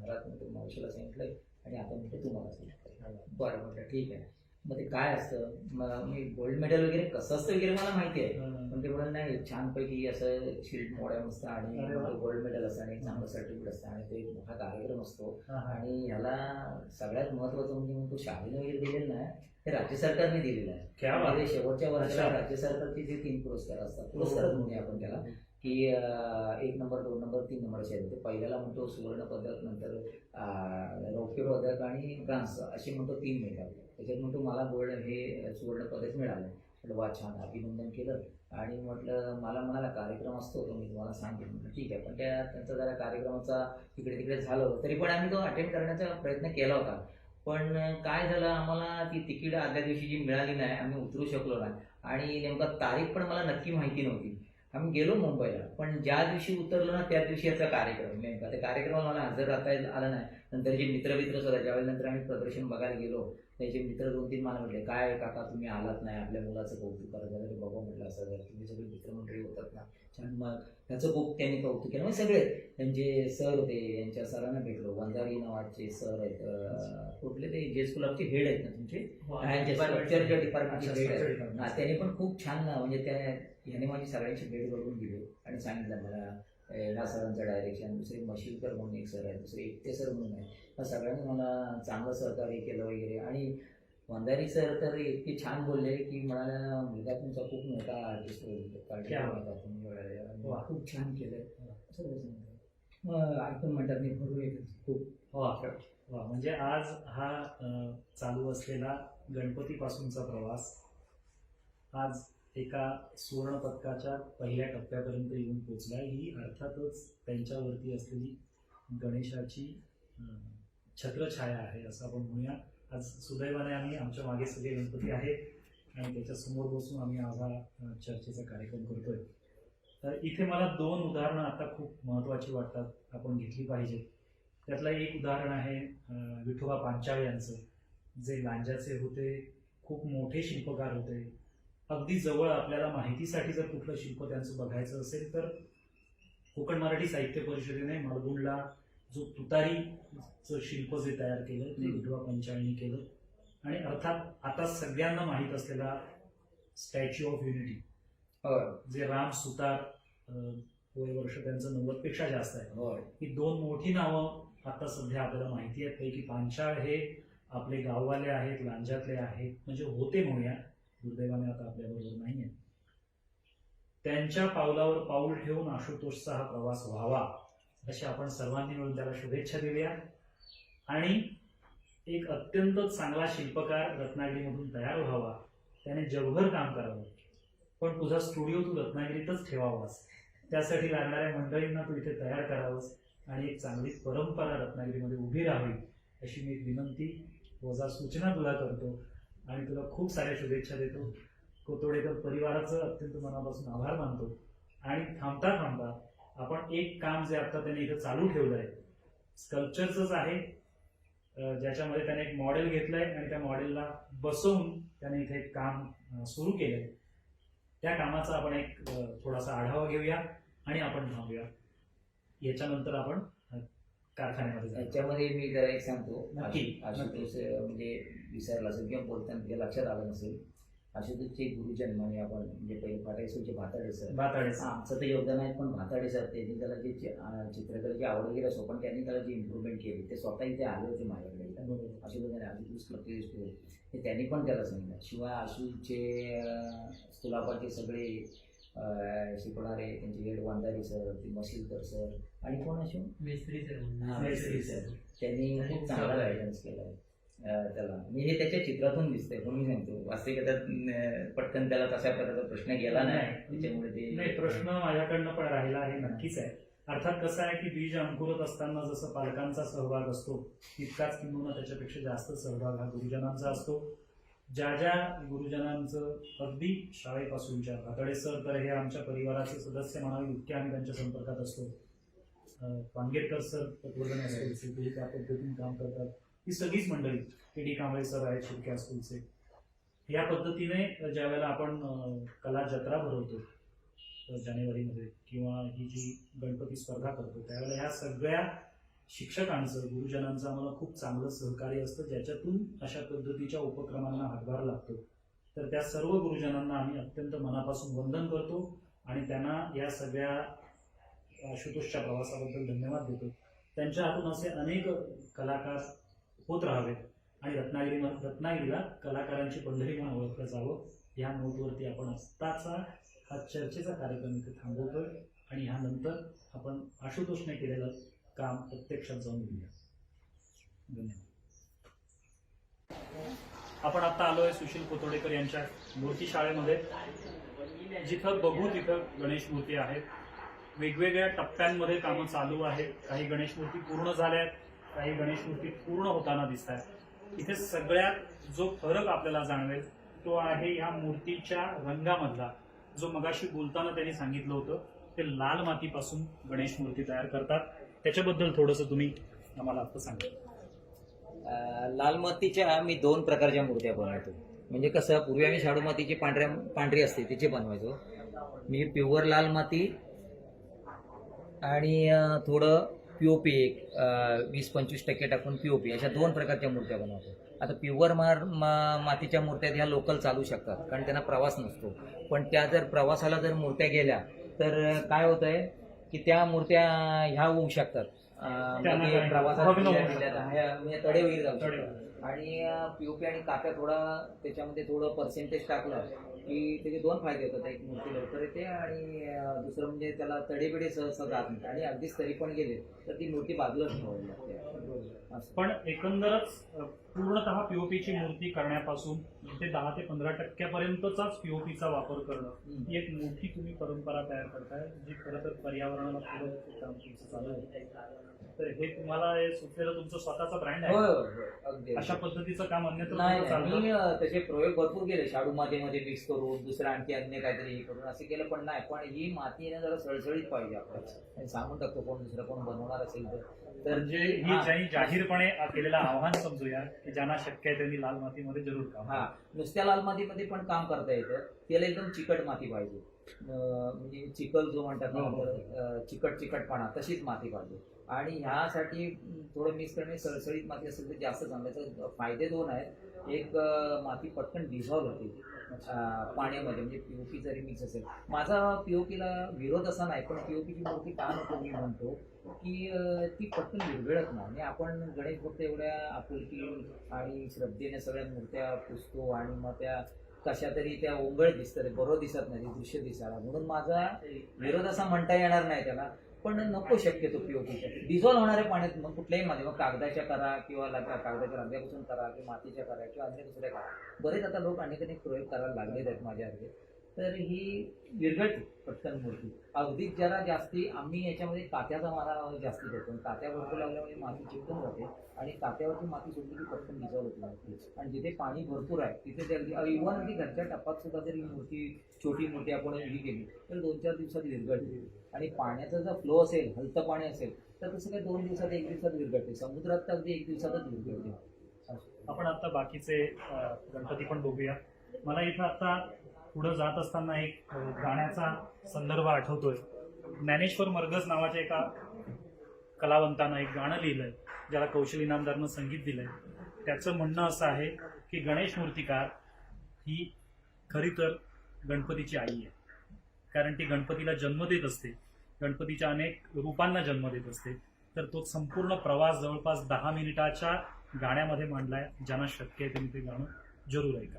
घरात म्हणतो मावशीला सांगितलं आणि आता म्हणतो तुम्हाला सांगितलं. बरं म्हटलं ठीक आहे. मग ते काय असतं, मी गोल्ड मेडल वगैरे कसं असतं वगैरे मला माहिती आहे, पण ते म्हणत नाही छानपैकी असं शील्ड मॉडेल असतं आणि गोल्ड मेडल असतं आणि चांगलं सर्टिफिकेट असतं आणि तो एक मोठा कार्यक्रम असतो. आणि ह्याला सगळ्यात महत्वाचं म्हणजे मग तो शाळेने वगैरे दिलेलं नाही, ते राज्य सरकारने दिलेलं आहे. क्या बात. म्हणजे शेवटच्या वर्षाला राज्य सरकारचे जे 3 पुरस्कार असतात, पुरस्कार म्हणूया आपण त्याला, की 1 नंबर 2 नंबर 3 नंबर असे आहेत. ते पहिल्याला म्हणतो सुवर्ण पदक, नंतर रौप्य पदक आणि ब्रांज असे म्हणतो 3 मिळतात. त्याच्यात म्हणतो मला गोल्ड हे सुवर्ण पदक मिळालं. म्हटलं वा छान, अभिनंदन केलं. आणि म्हटलं मला म्हणाला कार्यक्रम असतो तो मी तुम्हाला सांगेन. म्हटलं ठीक आहे. पण त्यांचा जरा कार्यक्रमाचा इकडे तिकडे झालं होतं, तरी पण आम्ही तो अटेंड करण्याचा प्रयत्न केला होता. पण काय झालं, आम्हाला ती तिकीट आदल्या दिवशी जी मिळाली नाही, आम्ही उतरू शकलो नाही. आणि नेमका तारीख पण मला नक्की माहिती नव्हती. आम्ही गेलो मुंबईला, पण ज्या दिवशी उतरलो ना त्या दिवशी याचा कार्यक्रम नेमका, त्या कार्यक्रमाला मला हजर राहता आलं नाही. नंतर जे मित्र सुद्धा, ज्यावेळी नंतर आम्ही प्रदर्शन बघायला गेलो, त्याचे मित्र 2-3 मला म्हटले काय काका तुम्ही आलात नाही, आपल्या मुलाचं कौतुक करत झालं. बाबा म्हटलं असं जर तुम्ही सगळे मित्रमंडळी होतात ना छान. मग त्याचं खूप त्यांनी कौतुक केलं. मग सगळे त्यांचे सर होते, यांच्या सरांना भेटलो. वंजारी नावाचे सर आहेत, कुठले ते जे स्कूलचे हेड आहेत ना तुमचे, स्ट्रक्चरच्या डिपार्टमेंटचे हेड आहेत. त्यांनी पण खूप छान म्हणजे ह्याने माझी सगळ्यांची भेट करून दिली आणि सांगितलं मला ह्या सरांचं डायरेक्शन, दुसरे मशिलकर म्हणून एक सर आहे, दुसरे एकटे सर म्हणून आहे. या सगळ्यांनी मला चांगलं सहकार्य केलं वगैरे. आणि वंजारी सर तर इतके छान बोलले की म्हणाला मुलगा तुमचा खूप मोठा आर्टिस्ट होईल, खूप छान केलं असं सांगतात. मग ऐकून म्हणतात मी भरून येते खूप. वा. म्हणजे आज हा चालू असलेला गणपतीपासूनचा प्रवास आज एका सुवर्ण पदकाच्या पहिल्या टप्प्यापर्यंत येऊन पोचला. ही अर्थातच त्यांच्यावरती असलेली गणेशाची छत्रछाया आहे असं आपण म्हणूया. आज सुदैवाने आम्ही आमच्या मागे सगळे गणपती आहेत आणि त्याच्यासमोर बसून आम्ही आज हा चर्चेचा कार्यक्रम करतोय. तर इथे मला 2 उदाहरणं आता खूप महत्त्वाची वाटतात, आपण घेतली पाहिजेत. त्यातलं एक उदाहरण आहे विठोबा पांचाळ यांचं, जे लांजाचे होते, खूप मोठे शिल्पकार होते. अगदी जवळ आपल्याला माहितीसाठी जर कुठलं शिल्प त्यांचं बघायचं असेल तर कोकण मराठी साहित्य परिषदेने मालगुणला जो तुतारीचं शिल्प जे तयार केलं ते विठोबा पांचाळनी केलं. आणि अर्थात आता सगळ्यांना माहीत असलेला स्टॅच्यू ऑफ युनिटी, जे राम सुतार, वर्ष त्यांचं 90पेक्षा जास्त आहे. ही 2 मोठी नावं आता सध्या आपल्याला माहिती आहेत. पैकी पांचाळ हे आपले गाववाले आहेत, लांजातले आहेत, म्हणजे होते म्हणूया, दुर्दैवाने आता आपल्याबरोबर नाही आहे. त्यांच्या पावलावर पाऊल ठेवून आशुतोषचा हा प्रवास व्हावा अशी आपण सर्वांनी मिळून त्याला शुभेच्छा देऊया. आणि एक अत्यंत चांगला शिल्पकार रत्नागिरीमधून तयार व्हावा, त्याने जगभर काम करावं, पण तुझा स्टुडिओ तू रत्नागिरीतच ठेवावास, त्यासाठी लागणाऱ्या मंडळींना तू इथे तयार करावंस आणि एक चांगली परंपरा रत्नागिरीमध्ये उभी राहावी अशी मी एक विनंती वजा सूचना तुला करतो आणि तुला खूप साऱ्या शुभेच्छा देतो. कोतोडेकर परिवाराचं अत्यंत मनापासून आभार मानतो. आणि थांबता थांबता आपण एक काम जे आता त्याने इथं चालू ठेवलं आहे, स्कल्पचरचंच आहे, ज्याच्यामध्ये त्याने एक मॉडेल घेतलंय आणि त्या मॉडेलला बसवून त्याने इथे एक काम सुरू केलंय. त्या कामाचा आपण एक थोडासा आढावा घेऊया आणि आपण थांबूया. याच्यानंतर आपण कारखान्यामध्ये जाऊ. याच्यामध्ये मी जरा एक सांगतो, नक्की. आशुतोष म्हणजे विसरला असेल किंवा बोलताना ते लक्षात आलं नसेल. आशुतोषचे गुरुजन म्हणजे आपण म्हणजे पहिले फाटायचे भाताडे सर, आमचं तर योगदान आहे, पण भाताडे सर त्यांनी त्याला जे चित्रकलेची आवड वगैरे असो, पण त्यांनी त्याला जी इम्प्रुव्हमेंट केली ते स्वतः इथे आले होते माझ्याकडे. आशुतोष हे त्यांनी पण त्याला सांगितलं. शिवाय आशूचे स्कुलापाचे सगळे शिकवणारे त्यांचे हेड वंजारी सर, ते मशिलकर सर आणि कोण असे मेस्त्री सर, त्यांनी खूप चांगला गायडन्स केला आहे त्याला. मी हे त्याच्या चित्रातून दिसतंय, पण मी सांगतो वास्तविकता पटकन त्याला तशा प्रकारचा प्रश्न गेला नाही, त्याच्यामुळे ते प्रश्न माझ्याकडनं पण राहिला आहे नक्कीच आहे. अर्थात कसं आहे की बीज अंकुरत असताना जसं पालकांचा सहभाग असतो तितकाच किंवा त्याच्यापेक्षा जास्त सहभाग हा गुरुजनांचा असतो. ज्या ज्या गुरुजनांचं अगदी शाळेपासूनच्या भातडे सर तर हे आमच्या परिवाराचे सदस्य म्हणावे इतके आम्ही त्यांच्या संपर्कात असतो. पांगेरकर सर तत्वज्ञान स्कूलचे ते त्या पद्धतीने काम करतात. ही सगळीच मंडळी के.डी. कांबळे सर आहेत शिर्क्या स्कूलचे. या पद्धतीने ज्या वेळेला आपण कला जत्रा भरवतो जानेवारीमध्ये किंवा ही जी गणपती स्पर्धा करतो त्यावेळेला ह्या सगळ्या शिक्षकांचं गुरुजनांचं आम्हाला खूप चांगलं सहकार्य असतं, ज्याच्यातून अशा पद्धतीच्या उपक्रमांना हातभार लागतो. तर त्या सर्व गुरुजनांना आम्ही अत्यंत मनापासून वंदन करतो आणि त्यांना या सगळ्या आशुतोषच्या प्रवासाबद्दल धन्यवाद देतो. त्यांच्या हातून असे अनेक कलाकार होत राहावेत आणि रत्नागिरीला कलाकारांची पंढरी म्हणून ओळखलं जावं. ह्या नोटवरती आपण आत्ताचा हा चर्चेचा कार्यक्रम इथे थांबवतोय आणि ह्यानंतर आपण आशुतोषने केलेलं काम प्रत्यक्षात जाऊन घेऊया. धन्यवाद. आपण आता आलोय सुशील कोथोडेकर यांच्या मूर्ती शाळेमध्ये. जिथं बघू तिथं गणेश मूर्ती आहेत. वेगवेगळ्या टप्प्यांमध्ये कामं चालू आहेत. काही गणेश मूर्ती पूर्ण झाल्या आहेत, काही गणेश मूर्ती पूर्ण होताना दिसत आहेत. इथे सगळ्यात जो फरक आपल्याला जाणवेल तो आहे या मूर्तीच्या रंगामधला. जो मगाशी बोलताना त्यांनी सांगितलं होतं ते लाल मातीपासून गणेश मूर्ती तयार करतात. त्याच्याबद्दल थोडंसं तुम्ही आम्हाला आता सांगा. लाल मातीच्या मी 2 प्रकारच्या मूर्त्या बनवतो. म्हणजे कसं, पूर्वी आम्ही शाडू मातीची पांढरी असते तिची बनवायचो. मी प्युअर लाल माती आणि थोडं POP 20-25% टाकून POP अशा 2 प्रकारच्या मूर्त्या बनवतो. आता प्युअर मातीच्या मूर्त्या ह्या लोकल चालू शकतात कारण त्यांना प्रवास नसतो. पण त्या जर प्रवासाला जर मूर्त्या गेल्या तर काय होत आहे की त्या मूर्त्या ह्या होऊ शकतात, प्रवासात तडे वगैरे जाऊ शकतात. आणि POP आणि काप्या थोडा त्याच्यामध्ये थोडं पर्सेंटेज टाकलं की त्याचे 2 फायदे होतात. एक मूर्ती लवकर येते आणि दुसरं म्हणजे त्याला तडेबिडे सहसा जात नाही आणि अगदीच तरी पण गेले तर ती मूर्ती बाजूलाच ठेवावी लागते. पण एकंदरच पूर्णतः पीओपीची मूर्ती करण्यापासून ते 10 ते 15% पीओपीचा वापर करणं ही एक मोठी तुम्ही परंपरा तयार करताय, जी खरं तर पर्यावरणाला पूरक काम तुमचं चालू आहे. तर हे तुम्हाला सुचलेलं तुमचं स्वतःचा ब्रँड आहे. अशा पद्धतीचं काम अन्यत्र मी त्याचे प्रयोग भरपूर केले. शाडू मातीमध्ये मिक्स करून दुसरं आणखी अन्य काहीतरी हे करून असं केलं, पण नाही. पण ही माती जरा सळसळीत पाहिजे आपल्याला. सांगून टाकतो कोण दुसरं कोण बनवणार असेल तर म्हणजे ही ज्यांनी जाहीरपणे केलेलं आव्हान समजूया की ज्यांना शक्य आहे त्यांनी लाल मातीमध्ये जरूर काम. नुसत्या लाल मातीमध्ये पण काम करता येतं. त्याला एकदम चिकट माती पाहिजे. म्हणजे चिखल जो म्हणतात चिकटपणा तशीच माती पाहिजे. आणि ह्यासाठी थोडं मिक्स करणे, सळसळीत माती असेल तर जास्त चांगलं. फायदे 2 आहेत. एक, माती पटकन डिझॉल्व्ह होते पाण्यामध्ये, म्हणजे POP जरी मिक्स असेल. माझा POPला विरोध असा नाही, पण POPची मूर्ती का नको मी म्हणतो की ती पटकन विरघळत नाही. आणि आपण गणेश भक्त एवढ्या आपुलकी आणि श्रद्धेने सगळ्या मूर्त्या पुसतो आणि मग त्या कशा तरी त्या ओंगळ दिसतात, बरोबर दिसत नाही, दृश्य दिसायला. म्हणून माझा विरोध असा म्हणता येणार नाही त्याला. पण नको शक्यतो POPच्या डिझॉल्व्ह होणाऱ्या पाण्यात मग कुठल्याही मध्ये, मग कागदाच्या करा किंवा कागदाच्या रंगापासून करा किंवा मातीच्या करा किंवा अन्य दुसऱ्या करा. बरेच आता लोक अनेक प्रयोग करायला लागलेत आहेत माझ्यासारखे. तर ही विरघळते पटकन मूर्ती. अगदीच जरा जास्ती आम्ही याच्यामध्ये कात्याचा मारा जास्ती करतो. कात्या भरपूर लागल्यामुळे माती चिकटून जाते आणि कात्यावरची माती सोडली की पटकन डिझॉल्व्ह होती माती. आणि जिथे पाणी भरपूर आहे तिथे जल्दी, इव्हन अगदी घरच्या टप्पात सुद्धा जर ही मूर्ती, छोटी मूर्ती आपण ही केली तर 2-4 दिवसात विरघळते. आणि पाण्याचा जर फ्लो असेल, हलतं पाणी असेल तर तसं काही 2 दिवसात 1 दिवसात विरघळते. समुद्रात तर अगदी 1 दिवसातच विरघळते. आपण आता बाकीचे गणपती पण बघूया. मला इथं आता पुढं जात असताना एक गाण्याचा संदर्भ आठवतोय. ज्ञानेश्वर मरगज नावाच्या एका कलावंतानं एक गाणं लिहिलंय ज्याला कौशल इनामदारनं संगीत दिलंय. त्याचं म्हणणं असं आहे की गणेश मूर्तिकार ही खरी तर गणपतीची आई आहे, कारण ती गणपतीला जन्म देत असते, गणपतीच्या अनेक रूपांना जन्म देत असते. तर तो संपूर्ण प्रवास जवळपास 10 मिनिटाच्या गाण्यामध्ये मांडलाय. ज्यांना शक्य आहे त्यांनी ते गाणं जरूर ऐका.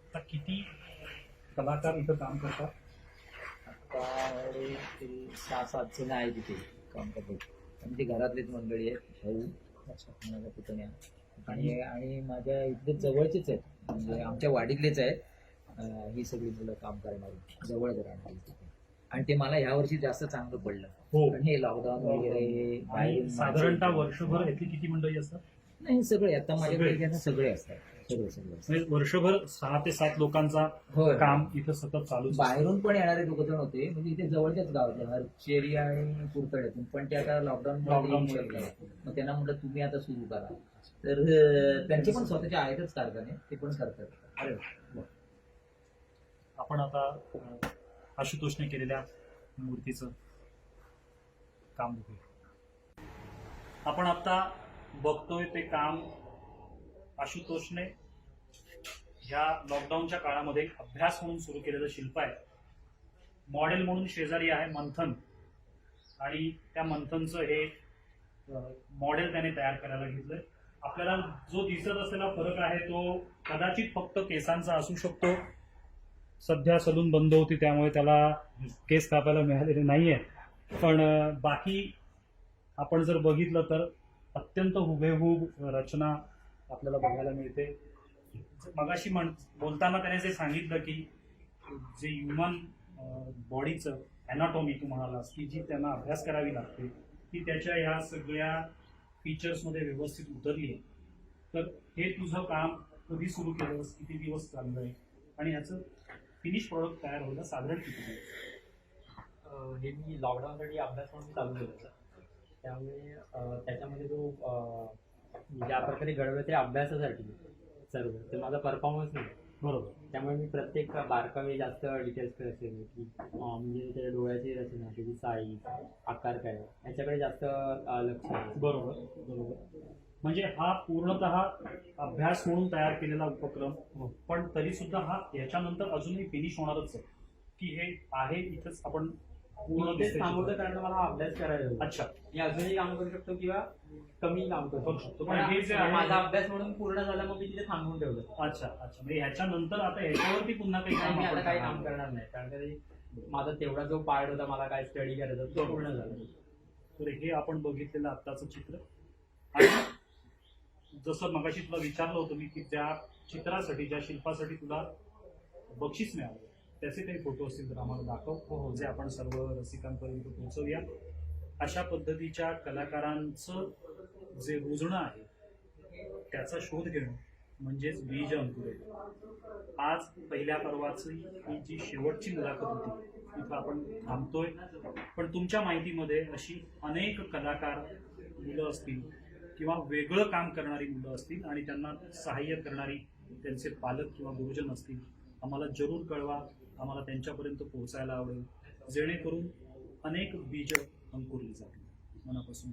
आता किती कलाकार इथं काम करतात? आता 6-7 जण आहे तिथे काम करतात. आणि ती घरातलीच मंडळी आहेत. भाऊ, माझा पुतण्या, आणि माझ्या इथले जवळचेच आहेत, म्हणजे आमच्या वाडीतलेच आहेत. ही सगळी मुलं काम करणारी जवळच राहणारी तिथे. आणि ते मला ह्या वर्षी जास्त चांगलं पडलं. हो. पण हे लॉकडाऊन वगैरे आणि बाहेरून साधारणतः माणसं- वर्षभर इथली किती मंडळी असतात? नाही सगळे आता सगळे. माझ्याकडे सगळे असतात, सगळे सगळे असतात. म्हणजे वर्षभर 6 ते 7 लोकांचा होय. काम इथं सतत चालूच असतं. बाहेरून पण येणारे लोक जण होते, म्हणजे इथे जवळच्याच गावातले हरचेरी आणि कुरतड्यातून, पण ते आता लॉकडाऊन लॉकडाऊनमुळे मग त्यांना म्हटलं तुम्ही आता सुरू करा. तर त्यांचे पण स्वतःचे आहेतच कारखाने, ते पण करतात. अरे वा. आपण आता आशुतोषने केलेल्या मूर्तीचं काम बघूया. आपण आता बघतोय ते काम आशुतोषने ह्या लॉकडाऊनच्या काळामध्ये एक अभ्यास म्हणून सुरू केलेलं शिल्प आहे. मॉडेल म्हणून शेजारी आहे मंथन, आणि त्या मंथनचं हे मॉडेल त्याने तयार करायला घेतलंय. आपल्याला जो दिसत असलेला फरक आहे तो कदाचित फक्त केसांचा असू शकतो. सध्या सलून बंद होती त्यामुळे त्याला केस कापायला मिळालेले नाहीये, पण बाकी आपण जर बघितलं तर अत्यंत हुबेहूब रचना आपल्याला बघायला मिळते. मगाशी बोलताना त्याने जे सांगितलं की जे ह्युमन बॉडीचं अॅनाटॉमी तू म्हणालास की जी त्यांना अभ्यास करावी लागते ती त्याच्या ह्या सगळ्या फीचर्समध्ये व्यवस्थित उतरली आहे. तर हे तुझं काम कधी सुरू केलंस, किती दिवस चाललं आहे, आणि ह्याचं फिनिश प्रॉडक्ट तयार व्हायला साधारण किती दिवस? हे मी लॉकडाऊनसाठी अभ्यास म्हणून चालू केलं होतं. त्यामुळे त्याच्यामध्ये जो ज्या प्रकारे घडवलं ते अभ्यासासाठी सर्व, ते माझा परफॉर्मन्स नाही. बरोबर. त्यामुळे मी प्रत्येक बारकावे जास्त डिटेल्स असेल की म्हणजे त्याच्या डोळ्याची रचना, त्याची साईज, आकार काय याच्याकडे जास्त लक्ष आहे. बरोबर बरोबर. म्हणजे हा पूर्णतः अभ्यास म्हणून तयार केलेला उपक्रम, पण तरी सुद्धा हा याच्यानंतर अजूनही फिनिश होणारच आहे की हे आहे इथंच आपण पूर्ण तेच दिसतंय? थांबवतं कारण मला हा अभ्यास करायला होता. अच्छा. मी अजूनही काम करू शकतो किंवा कमी काम करू करू शकतो. शकतो, पण हे जे आहे- माझा अभ्यास म्हणून पूर्ण झाला मग मी तिथे थांबवून ठेवलं. अच्छा अच्छा. म्हणजे ह्याच्यानंतर आता ह्याच्यावरती पुन्हा काही नाही, काम मी आता आपण काही करणार काम करणार नाही कारण की माझा तेवढा जो पार्ट होता मला काय स्टडी करायचा तो पूर्ण झाला. तर हे आपण बघितलेलं आत्ताचं चित्र. आणि जसं मगाशी तुला विचारलं होतं मी की ज्या चित्रासाठी, ज्या शिल्पासाठी तुला बक्षीस मिळालं त्याचे काही फोटो असतील तर आम्हाला दाखव, जे आपण सर्व रसिकांपर्यंत पोहोचवूया. अशा पद्धतीच्या कलाकारांचं जे रुजणं आहे त्याचा शोध घेणं म्हणजेच बीज अंकुरे. आज पहिल्या पर्वाची ही जी शेवटची मुलाखत होती तिथं आपण थांबतोय, पण तुमच्या माहितीमध्ये अशी अनेक कलाकार मुलं असतील किंवा वेगळं काम करणारी मुलं असतील आणि त्यांना सहाय्य करणारी त्यांचे पालक किंवा गुरुजन असतील, आम्हाला जरूर कळवा. आम्हाला त्यांच्यापर्यंत पोहोचायला आवडेल, जेणेकरून अनेक बीज अंकुरली जातील. मनापासून